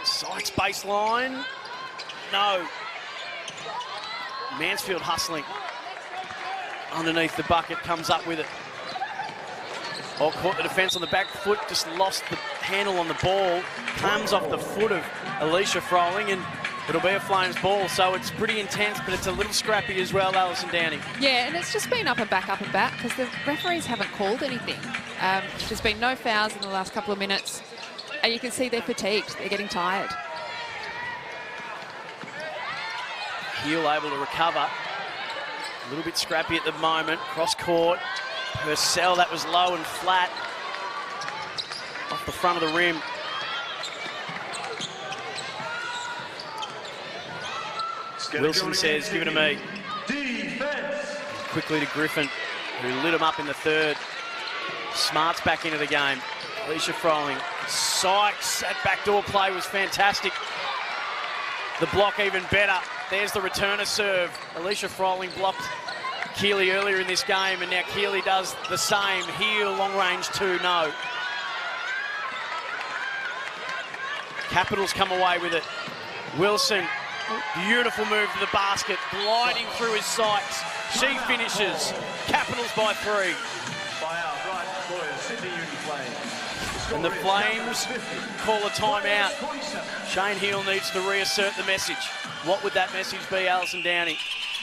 Speaker 6: Sykes baseline. No. Mansfield hustling. Underneath the bucket, comes up with it. Oh, caught the defence on the back foot, just lost the handle on the ball. Comes off the foot of Alicia Froling, and it'll be a Flames ball. So it's pretty intense, but it's a little scrappy as well, Alison Downing.
Speaker 7: Yeah, and it's just been up and back, because the referees haven't called anything. There's been no fouls in the last couple of minutes, and you can see they're fatigued. They're getting tired.
Speaker 6: Heel able to recover. A little bit scrappy at the moment. Cross court. Purcell, that was low and flat. Off the front of the rim. Wilson says, give it to me.
Speaker 9: Defense.
Speaker 6: Quickly to Griffin, who lit him up in the third. Smart's back into the game. Alicia Froling. Sykes, that backdoor play was fantastic. The block even better. There's the returner serve. Alicia Froling blocked Keeley earlier in this game, and now Keeley does the same. Heel, long range 2, no. Capitals come away with it. Wilson, beautiful move to the basket, gliding through his sights. She finishes. Capitals by 3.
Speaker 9: By our right employer, Sydney Uni Flames.
Speaker 6: And the Flames call a timeout. Shane Heel needs to reassert the message. What would that message be, Alison Downing?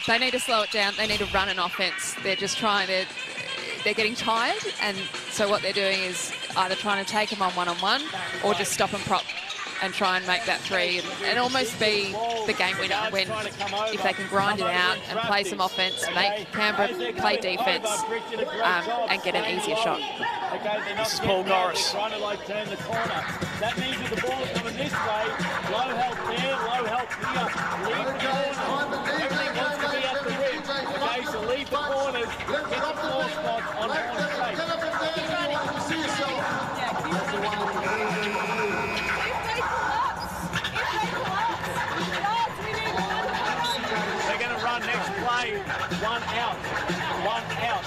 Speaker 7: They need to slow it down. They need to run an offense. They're just trying to... They're getting tired, and so what they're doing is either trying to take them on one-on-one or just stop and prop and try and make that 3 and almost be the game winner when, if they can grind it out and play some offense, make Canberra play defence and get an easier shot.
Speaker 6: This is Paul Gorris.
Speaker 15: That means that the ball is coming this way. Low help there, low help here. Leave the corners. Everything wants to be at the rim. Okay, so leave the corners. Get the 4 spots on straight. They're going to run next play. 1 out. 1 out.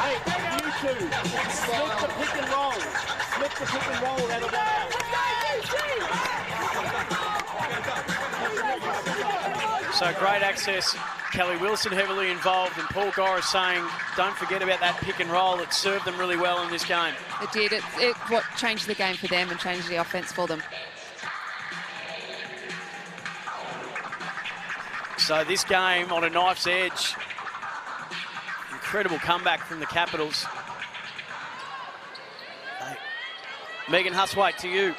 Speaker 15: Hey, you two, split the pick and roll. Split the pick and roll out of 1 out.
Speaker 6: So great access. Kelly Wilson heavily involved, and Paul Gorris saying, don't forget about that pick and roll. It served them really well in this game.
Speaker 7: It did. It what changed the game for them and changed the offense for them.
Speaker 6: So this game on a knife's edge. Incredible comeback from the Capitals. Megan Huswaite, to you.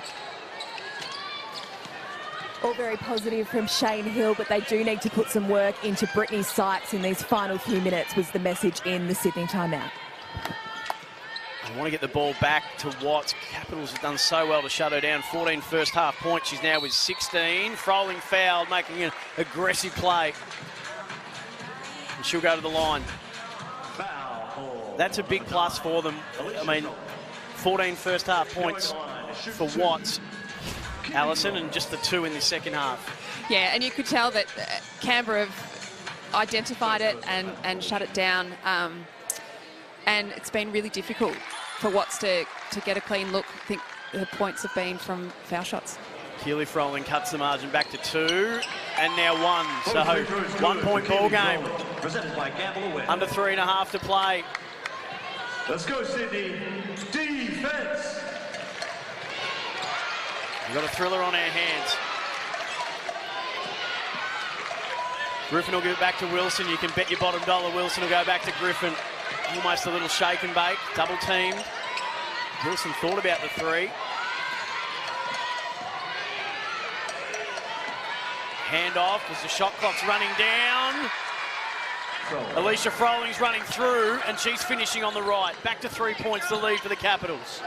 Speaker 8: All very positive from Shane Hill, but they do need to put some work into Brittany Sykes in these final few minutes, was the message in the Sydney timeout.
Speaker 6: I want to get the ball back to Watts. Capitals have done so well to shut her down. 14 first half points. She's now with 16. Froling fouled, making an aggressive play. And she'll go to the line. That's a big plus for them. I mean, 14 first half points for Watts, Allison, and just the 2 in the second half.
Speaker 7: Yeah, and you could tell that Canberra have identified it and shut it down. And it's been really difficult for Watts to get a clean look. I think her points have been from foul shots.
Speaker 6: Keely Froling cuts the margin back to 2, and now 1. So 1 point ball game. Under 3.5 to play.
Speaker 9: Let's go, Sydney. Defense.
Speaker 6: We've got a thriller on our hands. Griffin will give it back to Wilson. You can bet your bottom dollar Wilson will go back to Griffin. Almost a little shake and bake, double teamed. Wilson thought about the three. Hand off as the shot clock's running down. Alicia Froling's running through and she's finishing on the right. Back to 3 points, the lead for the Capitals.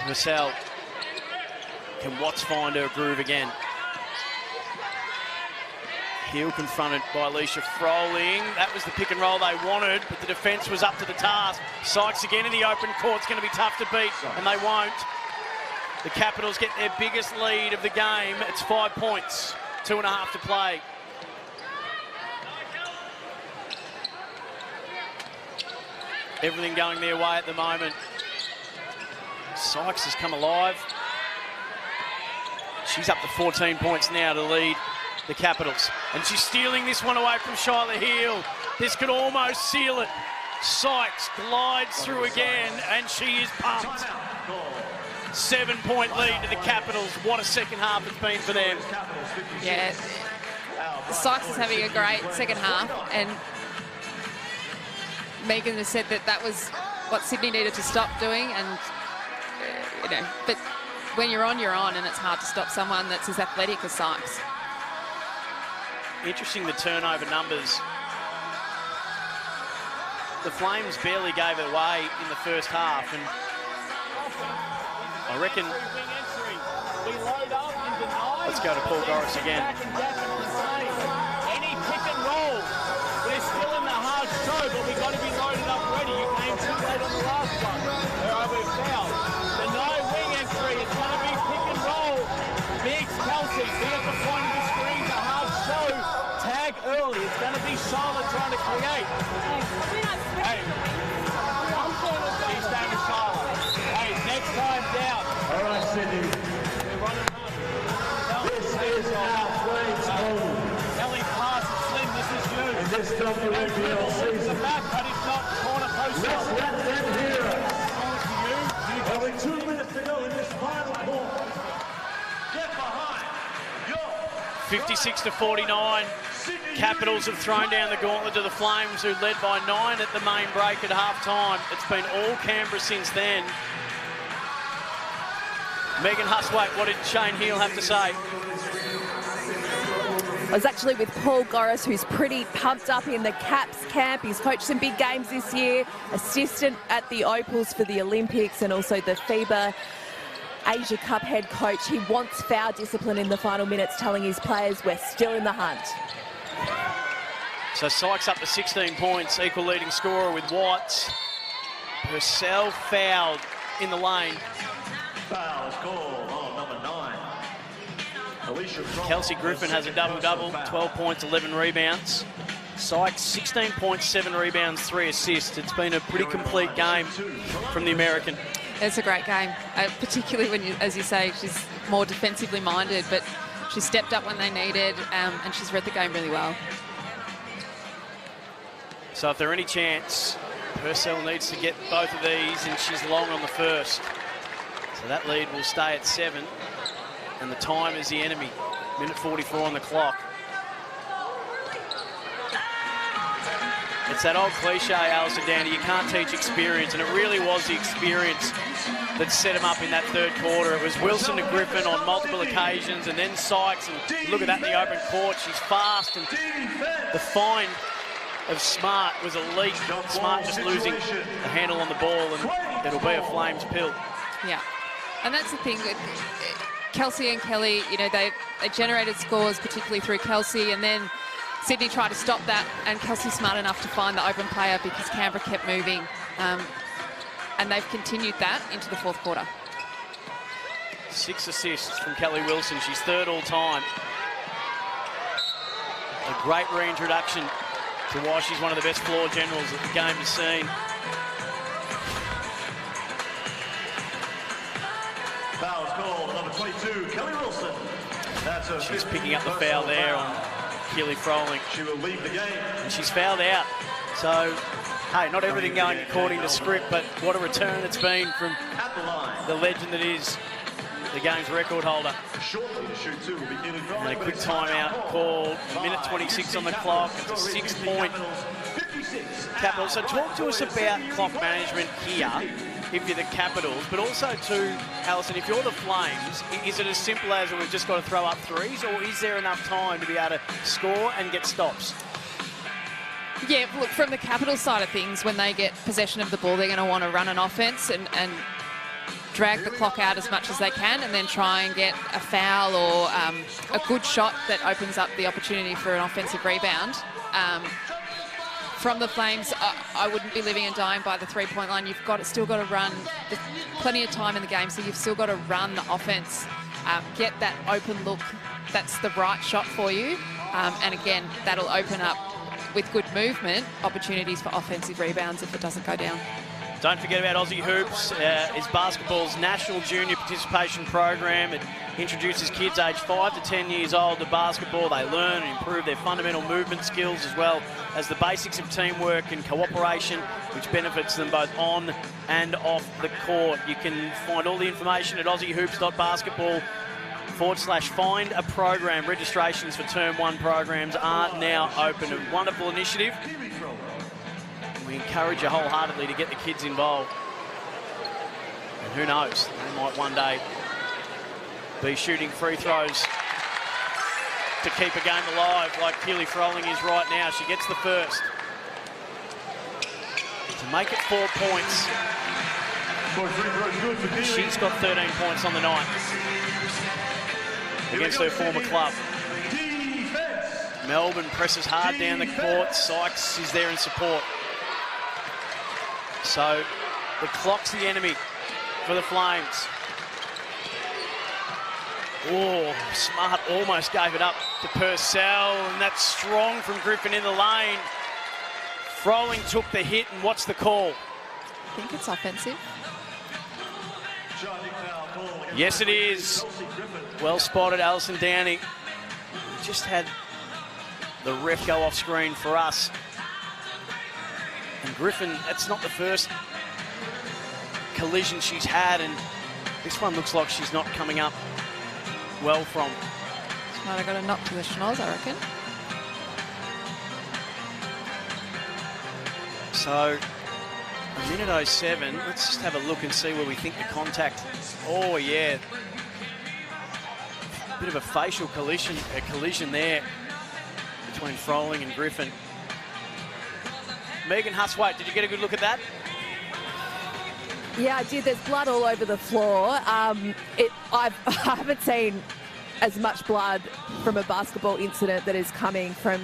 Speaker 6: Marcel, can Watts find her groove again? Heel confronted by Alicia Froling. That was the pick and roll they wanted, but the defence was up to the task. Sykes again in the open court's going to be tough to beat, and they won't. The Capitals get their biggest lead of the game. It's 5 points, 2.5 to play. Everything going their way at the moment. Sykes has come alive. She's up to 14 points now to lead the Capitals. And she's stealing this one away from Shyla Heel. This could almost seal it. Sykes glides through again, and she is pumped. 7-point lead to the Capitals. What a second half it's been for them.
Speaker 7: Yeah, Sykes is having a great second half, and Megan has said that that was what Sydney needed to stop doing, and you know, but when you're on, and it's hard to stop someone that's as athletic as Sykes.
Speaker 6: Interesting, the turnover numbers. The Flames barely gave it away in the first half, and I reckon. Let's go to Paul Goris again.
Speaker 11: Any pick and roll. We're still in the hard show, but we've got to be loaded up ready. You came too late on the last one. We're fouled. The no wing entry. It's going to be pick and roll. Biggs, Kelsey, be at the point of the screen. The hard show. Tag early. It's going to be Charlotte trying to create. Hey. She's staying with Charlotte. Hey, next time down.
Speaker 9: All right, Sydney.
Speaker 11: We're running up.
Speaker 9: This is our Flames home.
Speaker 11: Kelly pass is slim. This is you.
Speaker 9: In this WNBL season.
Speaker 11: The back, but it's not corner post.
Speaker 9: Let's let them hear us.
Speaker 11: You
Speaker 9: Only 2 minutes to go in this final quarter. Get behind.
Speaker 6: 56 to 49. Capitals have thrown down the gauntlet to the Flames, who led by 9 at the main break at half-time. It's been all Canberra since then. Megan Huswaite, what did Shane Heel have to say?
Speaker 8: I was actually with Paul Goris, who's pretty pumped up in the Caps camp. He's coached some big games this year, assistant at the Opals for the Olympics and also the FIBA Asia Cup head coach. He wants foul discipline in the final minutes, telling his players we're still in the hunt.
Speaker 6: So Sykes up to 16 points, equal leading scorer with Watts. Purcell fouled in the lane.
Speaker 9: Foul is called on number 9.
Speaker 6: Kelsey Griffin has a double-double, 12 points, 11 rebounds. Sykes, 16 points, 7 rebounds, 3 assists. It's been a pretty complete game from the American.
Speaker 7: It's a great game, particularly when, as you say, she's more defensively minded, but she stepped up when they needed, and she's read the game really well.
Speaker 6: So if there any chance, Purcell needs to get both of these, and she's long on the first. So that lead will stay at 7, and the time is the enemy. Minute 44 on the clock. It's that old cliche, Alison Dandy, you can't teach experience, and it really was the experience that set him up in that third quarter. It was Wilson to Griffin on multiple occasions, and then Sykes, and look at that in the open court. She's fast, and the find of Smart was elite. Smart just losing the handle on the ball, and it'll be a Flames pill.
Speaker 7: Yeah, and that's the thing. Kelsey and Kelly, you know, they generated scores, particularly through Kelsey, and then Sydney tried to stop that, and Kelsey's smart enough to find the open player because Canberra kept moving, and they've continued that into the fourth quarter.
Speaker 6: 6 assists from Kelly Wilson. She's third all time. A great reintroduction to why she's one of the best floor generals that the game has seen.
Speaker 9: Foul is called, number 22, Kelly Wilson. That's a
Speaker 6: She's picking up the foul there on Keely Froling.
Speaker 9: She will leave the game.
Speaker 6: And she's fouled out. So, hey, not everything going according to script, but what a return it's been from the legend that is the game's record holder. And a quick timeout called. Minute 26 on the clock. It's a 6-point Capitals. So talk to us about clock management here, if you're the Capitals, but also too, Alison, if you're the Flames, is it as simple as we've just got to throw up threes, or is there enough time to be able to score and get stops?
Speaker 7: Yeah, look, from the Capitals side of things, when they get possession of the ball, they're going to want to run an offense and drag the clock out as much as they can, and then try and get a foul or a good shot that opens up the opportunity for an offensive rebound. From the Flames, I wouldn't be living and dying by the three-point line. You've still got to run. There's plenty of time in the game, so you've still got to run the offense, get that open look. That's the right shot for you. And again, that'll open up, with good movement, opportunities for offensive rebounds if it doesn't go down.
Speaker 6: Don't forget about Aussie Hoops. It's basketball's national junior participation program. It introduces kids aged 5 to 10 years old to basketball. They learn and improve their fundamental movement skills, as well as the basics of teamwork and cooperation, which benefits them both on and off the court. You can find all the information at aussiehoops.basketball/find a program. Registrations for Term 1 programs are now open. A wonderful initiative. We encourage you wholeheartedly to get the kids involved. And who knows, they might one day be shooting free throws to keep a game alive like Keely Froling is right now. She gets the first. To make it 4 points. She's got 13 points on the night against her former club. Melbourne presses hard down the court. Sykes is there in support. So the clock's the enemy for the Flames. Oh, Smart almost gave it up to Purcell, and that's strong from Griffin in the lane. Froling took the hit, and what's the call?
Speaker 7: I think it's offensive.
Speaker 6: Yes, it is. Well spotted, Alison Downey. We just had the ref go off screen for us. And Griffin, that's not the first collision she's had, and this one looks like she's not coming up well from.
Speaker 7: She might have got a knock to the schnoz, I reckon.
Speaker 6: So, a minute 07. Let's just have a look and see where we think the contact. Oh, yeah. Bit of a facial collision there between Froling and Griffin. Megan Huswaite, did you get a good look at that?
Speaker 8: Yeah, I did. There's blood all over the floor. I haven't seen as much blood from a basketball incident that is coming from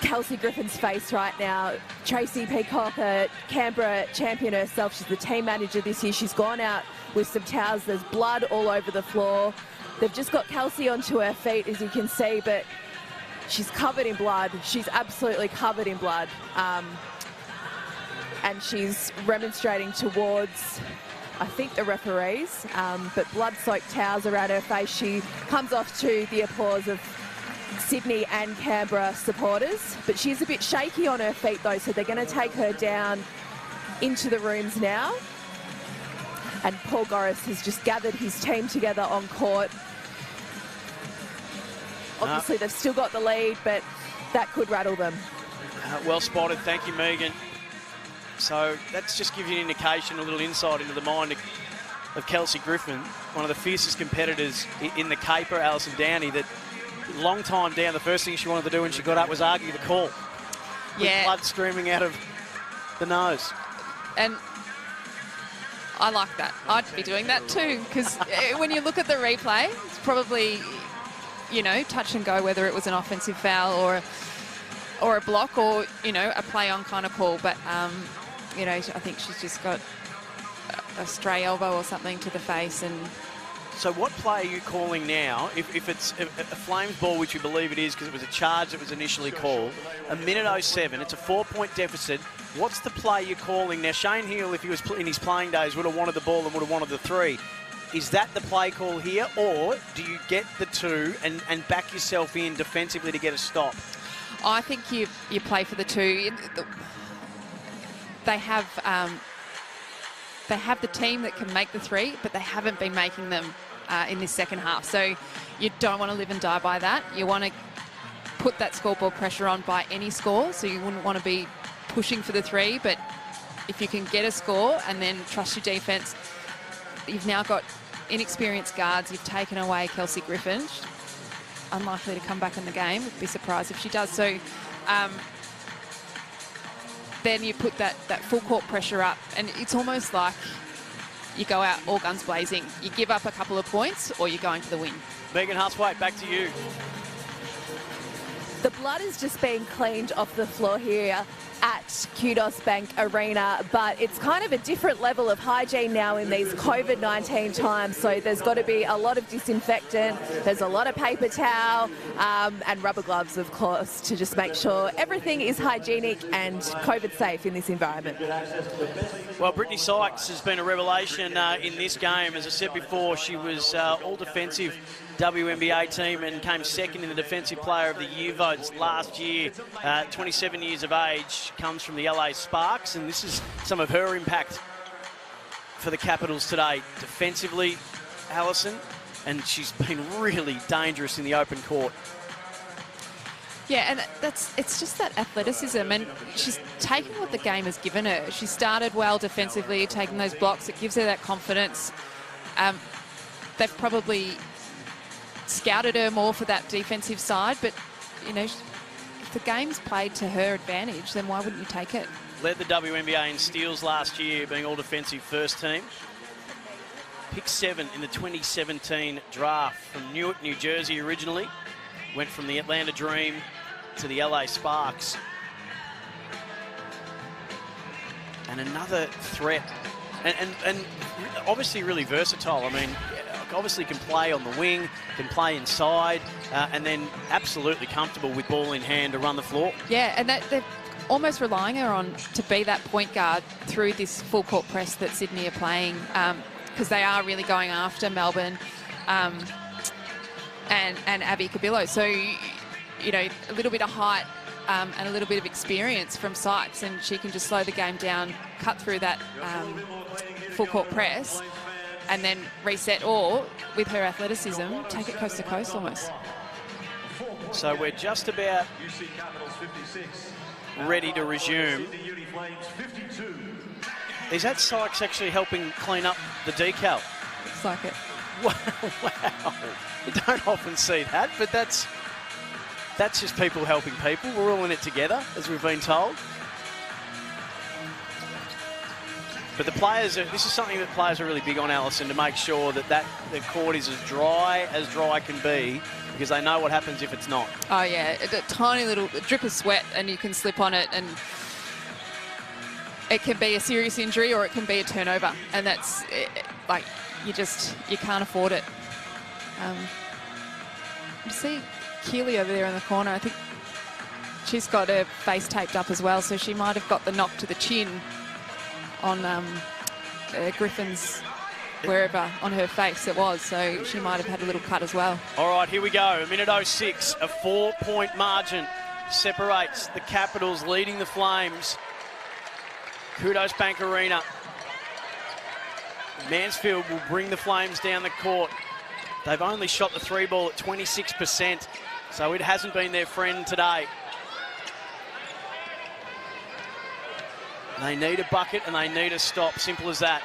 Speaker 8: Kelsey Griffin's face right now. Tracy Peacock, a Canberra champion herself, she's the team manager this year. She's gone out with some towels. There's blood all over the floor. They've just got Kelsey onto her feet, as you can see, but she's covered in blood. She's absolutely covered in blood. And she's remonstrating towards, I think, the referees, but blood-soaked towels around her face. She comes off to the applause of Sydney and Canberra supporters, but she's a bit shaky on her feet, though, so they're going to take her down into the rooms now. And Paul Goris has just gathered his team together on court. Obviously, they've still got the lead, but that could rattle them.
Speaker 6: Well spotted. Thank you, Megan. So that's just gives you an indication, a little insight into the mind of Kelsey Griffin, one of the fiercest competitors in the caper, Alison Downey, that long time down, the first thing she wanted to do when she got up was argue the call. With blood streaming out of the nose.
Speaker 7: And I like that. I'd be doing that too, because when you look at the replay, it's probably, you know, touch and go whether it was an offensive foul or a block or, you know, a play-on kind of call. But, you know, I think she's just got a stray elbow or something to the face. And
Speaker 6: so what play are you calling now? If it's a Flames ball, which you believe it is because it was a charge that was initially called, a minute 07, it's a 4-point deficit. What's the play you're calling now? Shane Heal, if he was in his playing days, would have wanted the ball and would have wanted the 3. Is that the play call here, or do you get the 2 and back yourself in defensively to get a stop?
Speaker 7: I think you play for the 2. They have the team that can make the 3, but they haven't been making them in this second half. So you don't want to live and die by that. You want to put that scoreboard pressure on by any score, so you wouldn't want to be pushing for the 3, but if you can get a score and then trust your defence, you've now got inexperienced guards. You've taken away Kelsey Griffin. She's unlikely to come back in the game. I'd be surprised if she does. So then you put that full court pressure up, and it's almost like you go out all guns blazing. You give up a couple of points or you're going for the win.
Speaker 6: Megan Huswaite, back to you.
Speaker 8: The blood is just being cleaned off the floor here at Kudos Bank Arena, but it's kind of a different level of hygiene now in these COVID-19 times. So there's got to be a lot of disinfectant, there's a lot of paper towel and rubber gloves, of course, to just make sure everything is hygienic and COVID safe in this environment.
Speaker 6: Well, Brittany Sykes has been a revelation in this game. As I said before, she was all defensive WNBA team and came second in the Defensive Player of the Year votes last year. 27 years of age, comes from the LA Sparks, and this is some of her impact for the Capitals today. Defensively, Alison, and she's been really dangerous in the open court.
Speaker 7: Yeah, and it's just that athleticism, and she's taken what the game has given her. She started well defensively, taking those blocks. It gives her that confidence. They've probably scouted her more for that defensive side, but, you know, if the game's played to her advantage, then why wouldn't you take it?
Speaker 6: Led the WNBA in steals last year, being all defensive first team. Pick 7 in the 2017 draft from Newark, New Jersey originally. Went from the Atlanta Dream to the LA Sparks. And another threat. And obviously really versatile. I mean, obviously can play on the wing, can play inside, and then absolutely comfortable with ball in hand to run the floor.
Speaker 7: Yeah, and they're almost relying her on to be that point guard through this full court press that Sydney are playing, because they are really going after Melbourne and Abby Cabillo. So, you know, a little bit of height and a little bit of experience from Sykes, and she can just slow the game down, cut through that full court press, and then reset, or with her athleticism, take it coast to coast almost.
Speaker 6: So we're just about ready to resume. Is that Sykes actually helping clean up the decal?
Speaker 7: Looks like it.
Speaker 6: Wow. You don't often see that, but that's just people helping people. We're all in it together, as we've been told. But the players, this is something that players are really big on, Alison, to make sure that the court is as dry can be, because they know what happens if it's not.
Speaker 7: Oh, yeah, a tiny little drip of sweat and you can slip on it, and it can be a serious injury or it can be a turnover, and that's, like, you can't afford it. You see Keeley over there in the corner. I think she's got her face taped up as well, so she might have got the knock to the chin on Griffin's, wherever on her face it was, so she might have had a little cut as well.
Speaker 6: All right, here we go. A minute 06, a 4-point margin separates the Capitals leading the Flames. Kudos Bank Arena. Mansfield will bring the Flames down the court. They've only shot the 3 ball at 26%, so it hasn't been their friend today. They need a bucket and they need a stop. Simple as that.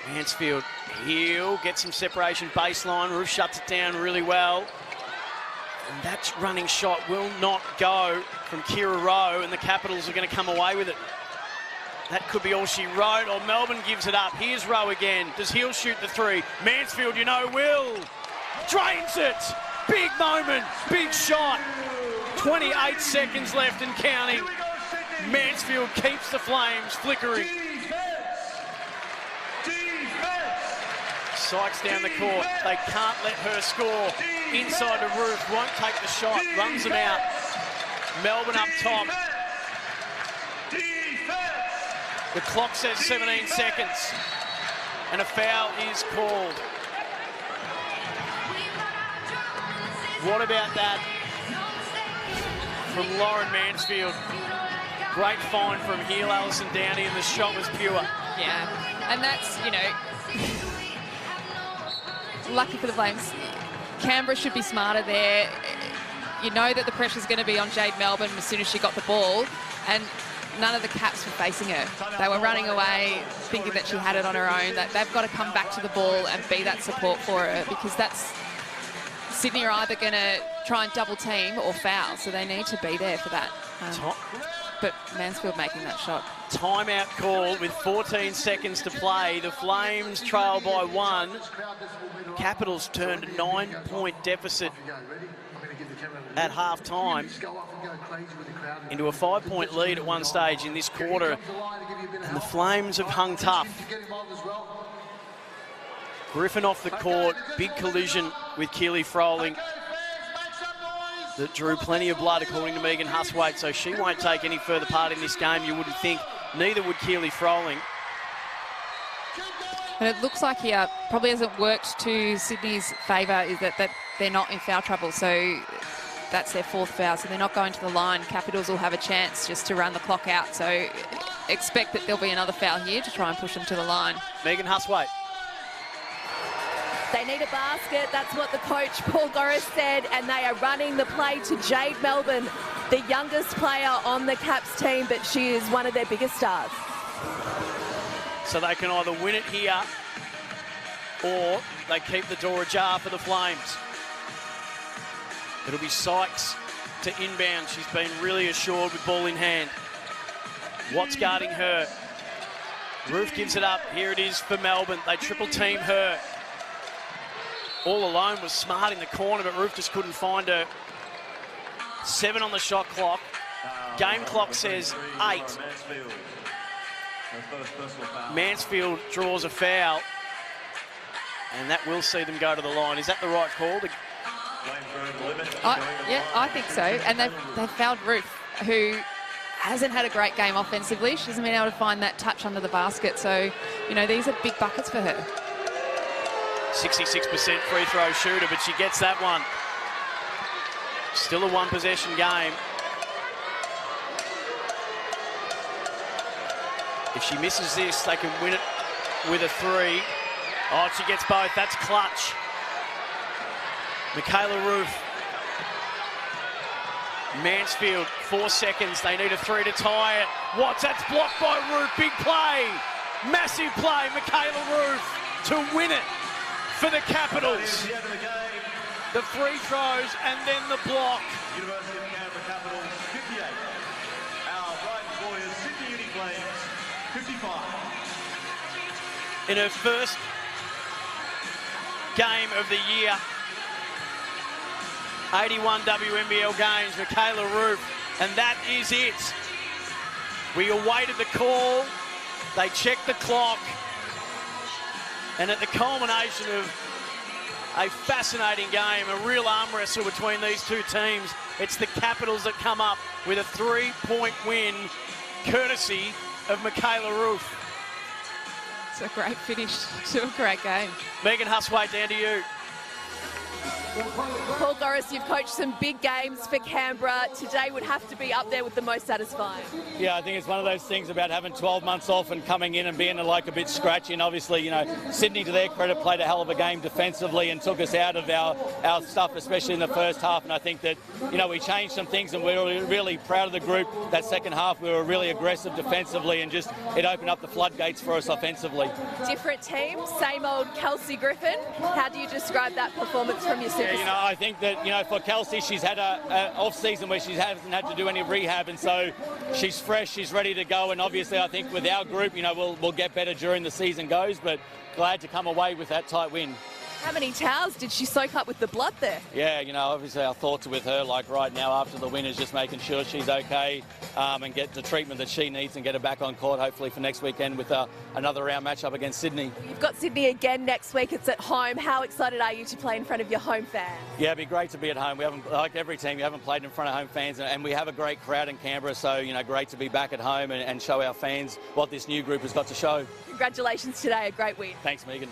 Speaker 6: Mansfield, he'll get some separation baseline. Roof shuts it down really well. And that running shot will not go from Kira Rowe, and the Capitals are going to come away with it. That could be all she wrote, or Melbourne gives it up. Here's Rowe again. Does Hill shoot the 3? Mansfield, you know, will. Drains it. Big moment. Big shot. 28 seconds left and counting. Mansfield keeps the Flames flickering. Sykes down the court. They can't let her score. Inside the roof, won't take the shot. Runs them out. Melbourne up top. The clock says 17 seconds. And a foul is called. What about that from Lauren Mansfield? Great find from heel, Alison Downey, and the shot was pure.
Speaker 7: Yeah, and that's, you know, lucky for the Flames. Canberra should be smarter there. You know that the pressure's going to be on Jade Melbourne as soon as she got the ball, and none of the Caps were facing her. They were running away, thinking that she had it on her own. That they've got to come back to the ball and be that support for her, because that's Sydney are either going to try and double team or foul, so they need to be there for that. But Mansfield making that shot.
Speaker 6: Timeout call with 14 seconds to play. The Flames trail by 1. Capitals turned a 9-point deficit at half-time into a 5-point lead at one stage in this quarter. And the Flames have hung tough. Griffin off the court, big collision with Keely Froling that drew plenty of blood, according to Megan Huswaite, so she won't take any further part in this game, you wouldn't think. Neither would Keely Froling.
Speaker 7: And it looks like here probably hasn't worked to Sydney's favour, is that they're not in foul trouble, so that's their 4th foul, so they're not going to the line. Capitals will have a chance just to run the clock out, so expect that there'll be another foul here to try and push them to the line.
Speaker 6: Megan Huswaite.
Speaker 8: They need a basket. That's what the coach, Paul Goris, said, and they are running the play to Jade Melbourne, the youngest player on the Caps team, but she is one of their biggest stars.
Speaker 6: So they can either win it here or they keep the door ajar for the Flames. It'll be Sykes to inbound. She's been really assured with ball in hand. What's guarding her? Roof gives it up. Here it is for Melbourne. They triple team her. All alone was Smart in the corner, but Roof just couldn't find her. 7 on the shot clock. Game clock says 8. Mansfield draws a foul, and that will see them go to the line. Is that the right call?
Speaker 7: Yeah, I think so. And they've fouled Roof, who hasn't had a great game offensively. She hasn't been able to find that touch under the basket. So, you know, these are big buckets for her.
Speaker 6: 66% free throw shooter, but she gets that one. Still a 1-possession game. If she misses this, they can win it with a 3. Oh, she gets both. That's clutch. Michaela Roof. Mansfield, 4 seconds. They need a 3 to tie it. Watts, that's blocked by Roof. Big play. Massive play. Michaela Roof to win it for the Capitals. The free throws and then the block.
Speaker 9: University of Canberra Capitals 58. Our Brighton Warriors Sydney Uni Flames 55.
Speaker 6: In her first game of the year, 81 WNBL games, Michaela Roof, and that is it. We awaited the call, they checked the clock, and at the culmination of a fascinating game, a real arm wrestle between these two teams, it's the Capitals that come up with a 3-point win, courtesy of Michaela Roof.
Speaker 7: It's a great finish to a great game.
Speaker 6: Megan Huswaite, down to you.
Speaker 8: Paul Goris, you've coached some big games for Canberra. Today would have to be up there with the most satisfying.
Speaker 15: Yeah, I think it's one of those things about having 12 months off and coming in and being like a bit scratchy. And obviously, you know, Sydney, to their credit, played a hell of a game defensively and took us out of our stuff, especially in the first half. And I think that, you know, we changed some things and we were really proud of the group. That second half, we were really aggressive defensively and just it opened up the floodgates for us offensively.
Speaker 8: Different team, same old Kelsey Griffin. How do you describe that performance from your superstar?
Speaker 15: Yeah, you know, I think that, you know, for Kelsey, she's had a off-season where she hasn't had to do any rehab, and so she's fresh, she's ready to go, and obviously I think with our group, you know, we'll get better during the season goes, but glad to come away with that tight win.
Speaker 8: How many towels did she soak up with the blood there?
Speaker 15: Yeah, you know, obviously our thoughts are with her, like right now after the win is just making sure she's okay and get the treatment that she needs and get her back on court hopefully for next weekend with another round matchup against Sydney.
Speaker 8: You've got Sydney again next week, it's at home. How excited are you to play in front of your home fans?
Speaker 15: Yeah, it'd be great to be at home. We haven't, like every team, we haven't played in front of home fans and we have a great crowd in Canberra, so, you know, great to be back at home and show our fans what this new group has got to show.
Speaker 8: Congratulations today, a great win.
Speaker 15: Thanks, Megan.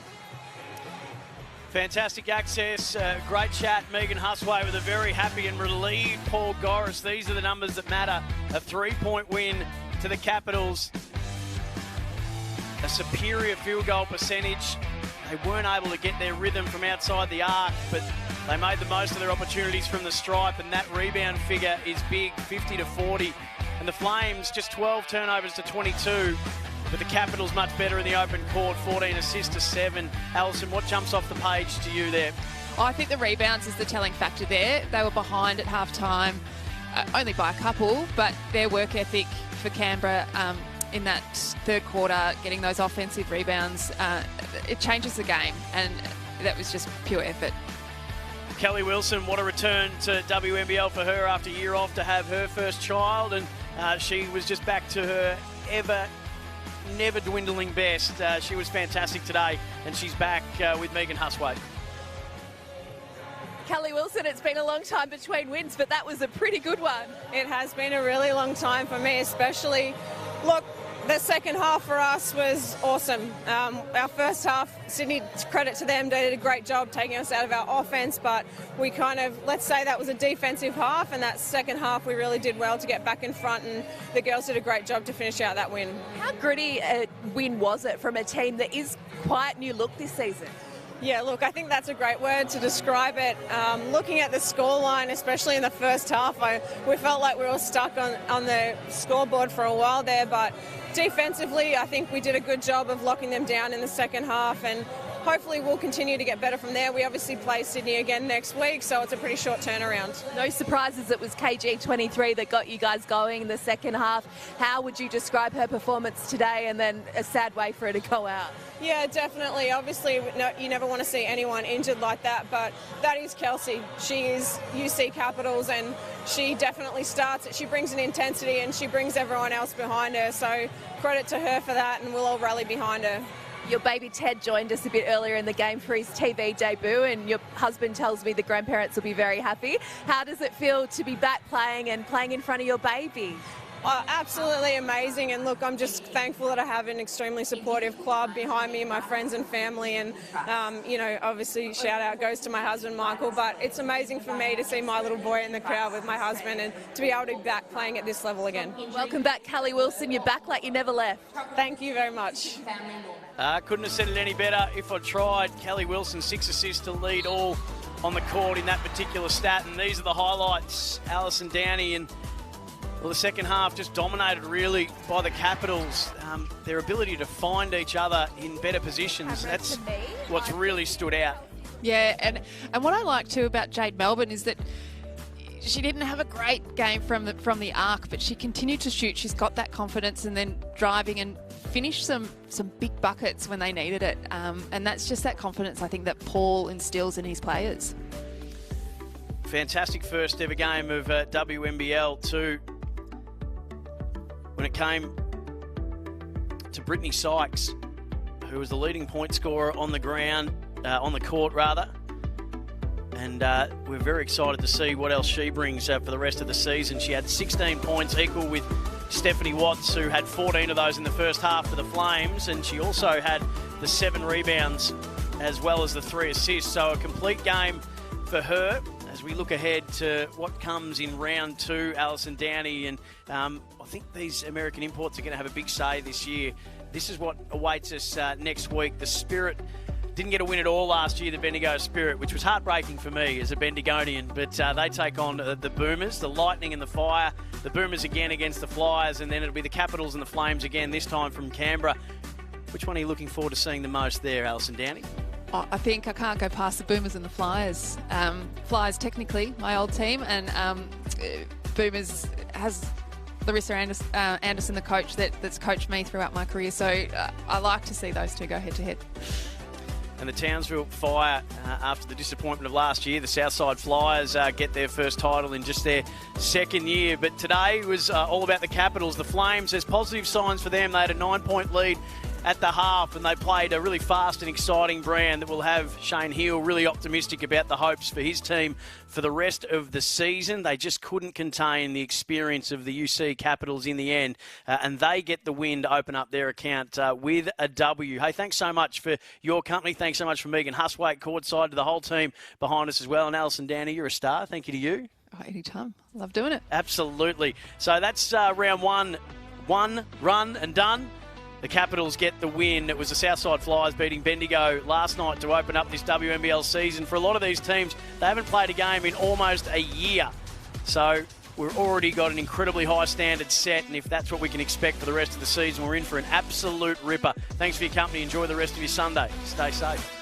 Speaker 6: Fantastic access, great chat. Megan Huswaite with a very happy and relieved Paul Goris. These are the numbers that matter. A 3-point win to the Capitals. A superior field goal percentage. they weren't able to get their rhythm from outside the arc, but they made the most of their opportunities from the stripe, and that rebound figure is big, 50-40. And the Flames, just 12 turnovers to 22, but the Capitals much better in the open court, 14 assists to 7. Alison, what jumps off the page to you there?
Speaker 7: I think the rebounds is the telling factor there. They were behind at halftime, only by a couple, but their work ethic for Canberra in that third quarter, getting those offensive rebounds, it changes the game, and that was just pure effort.
Speaker 6: Kelly Wilson, what a return to WNBL for her after a year off to have her first child, and she was just back to her never dwindling best. She was fantastic today, and she's back with Megan Huswaite.
Speaker 8: Kelly Wilson, it's been a long time between wins, but that was a pretty good one.
Speaker 3: It has been a really long time for me, especially. Look, the second half for us was awesome. Our first half, Sydney, credit to them, they did a great job taking us out of our offense, but we kind of, let's say that was a defensive half, and that second half we really did well to get back in front, and the girls did a great job to finish out that win.
Speaker 8: How gritty a win was it from a team that is quite new look this season?
Speaker 3: Yeah, look, I think that's a great word to describe it. Looking at the scoreline, especially in the first half, we felt like we were stuck on the scoreboard for a while there, but defensively, I think we did a good job of locking them down in the second half, and hopefully we'll continue to get better from there. We obviously play Sydney again next week, so it's a pretty short turnaround.
Speaker 8: No surprises, it was KG23 that got you guys going in the second half. How would you describe her performance today, and then a sad way for her to go out?
Speaker 3: Yeah, definitely. Obviously, you never want to see anyone injured like that, but that is Kelsey. She is UC Capitals, and she definitely starts it. She brings an intensity, and she brings everyone else behind her, so credit to her for that, and we'll all rally behind her.
Speaker 8: Your baby Ted joined us a bit earlier in the game for his TV debut, and your husband tells me the grandparents will be very happy. How does it feel to be back playing and playing in front of your baby?
Speaker 3: Oh, absolutely amazing, and look, I'm just thankful that I have an extremely supportive club behind me, my friends and family, and obviously shout out goes to my husband Michael, but it's amazing for me to see my little boy in the crowd with my husband and to be able to be back playing at this level again.
Speaker 8: Welcome back, Kelly Wilson. You're back like you never left.
Speaker 3: Thank you very much.
Speaker 6: Couldn't have said it any better if I tried. Kelly Wilson, 6 assists to lead all on the court in that particular stat, and these are the highlights. Alison Downey, and well, the second half just dominated really by the Capitals. Their ability to find each other in better positions, that's what's really stood out.
Speaker 7: Yeah, and what I like too about Jade Melbourne is that she didn't have a great game from the arc, but she continued to shoot. She's got that confidence, and then driving and finish some big buckets when they needed it. And that's just that confidence, I think, that Paul instills in his players.
Speaker 6: Fantastic first ever game of WNBL too. When it came to Brittany Sykes, who was the leading point scorer on the ground, on the court rather. And we're very excited to see what else she brings for the rest of the season. She had 16 points, equal with Stephanie Watts, who had 14 of those in the first half for the Flames. And she also had the 7 rebounds as well as the 3 assists. So a complete game for her as we look ahead to what comes in round 2, Alison Downey. And I think these American imports are going to have a big say this year. This is what awaits us next week. The Spirit didn't get a win at all last year, the Bendigo Spirit, which was heartbreaking for me as a Bendigonian. But they take on the Boomers, the Lightning and the Fire. The Boomers again against the Flyers, and then it'll be the Capitals and the Flames again, this time from Canberra. Which one are you looking forward to seeing the most there, Alison Downey?
Speaker 7: I think I can't go past the Boomers and the Flyers. Flyers technically my old team, and Boomers has Larissa Anderson, the coach that's coached me throughout my career. So I like to see those two go head to head.
Speaker 6: And the Townsville Fire, after the disappointment of last year, the Southside Flyers get their first title in just their second year. But today was all about the Capitals. The Flames, there's positive signs for them. They had a 9-point lead at the half, and they played a really fast and exciting brand that will have Shane Heal really optimistic about the hopes for his team for the rest of the season. They just couldn't contain the experience of the UC Capitals in the end, and they get the win to open up their account with a W. Hey, thanks so much for your company. Thanks so much for Megan Huswaite courtside, to the whole team behind us as well. And Alison Downey, you're a star. Thank you to you.
Speaker 7: Oh, anytime. Love doing it.
Speaker 6: Absolutely. So that's round 1 run and done. The Capitals get the win. It was the Southside Flyers beating Bendigo last night to open up this WNBL season. For a lot of these teams, they haven't played a game in almost a year. So we've already got an incredibly high standard set, and if that's what we can expect for the rest of the season, we're in for an absolute ripper. Thanks for your company. Enjoy the rest of your Sunday. Stay safe.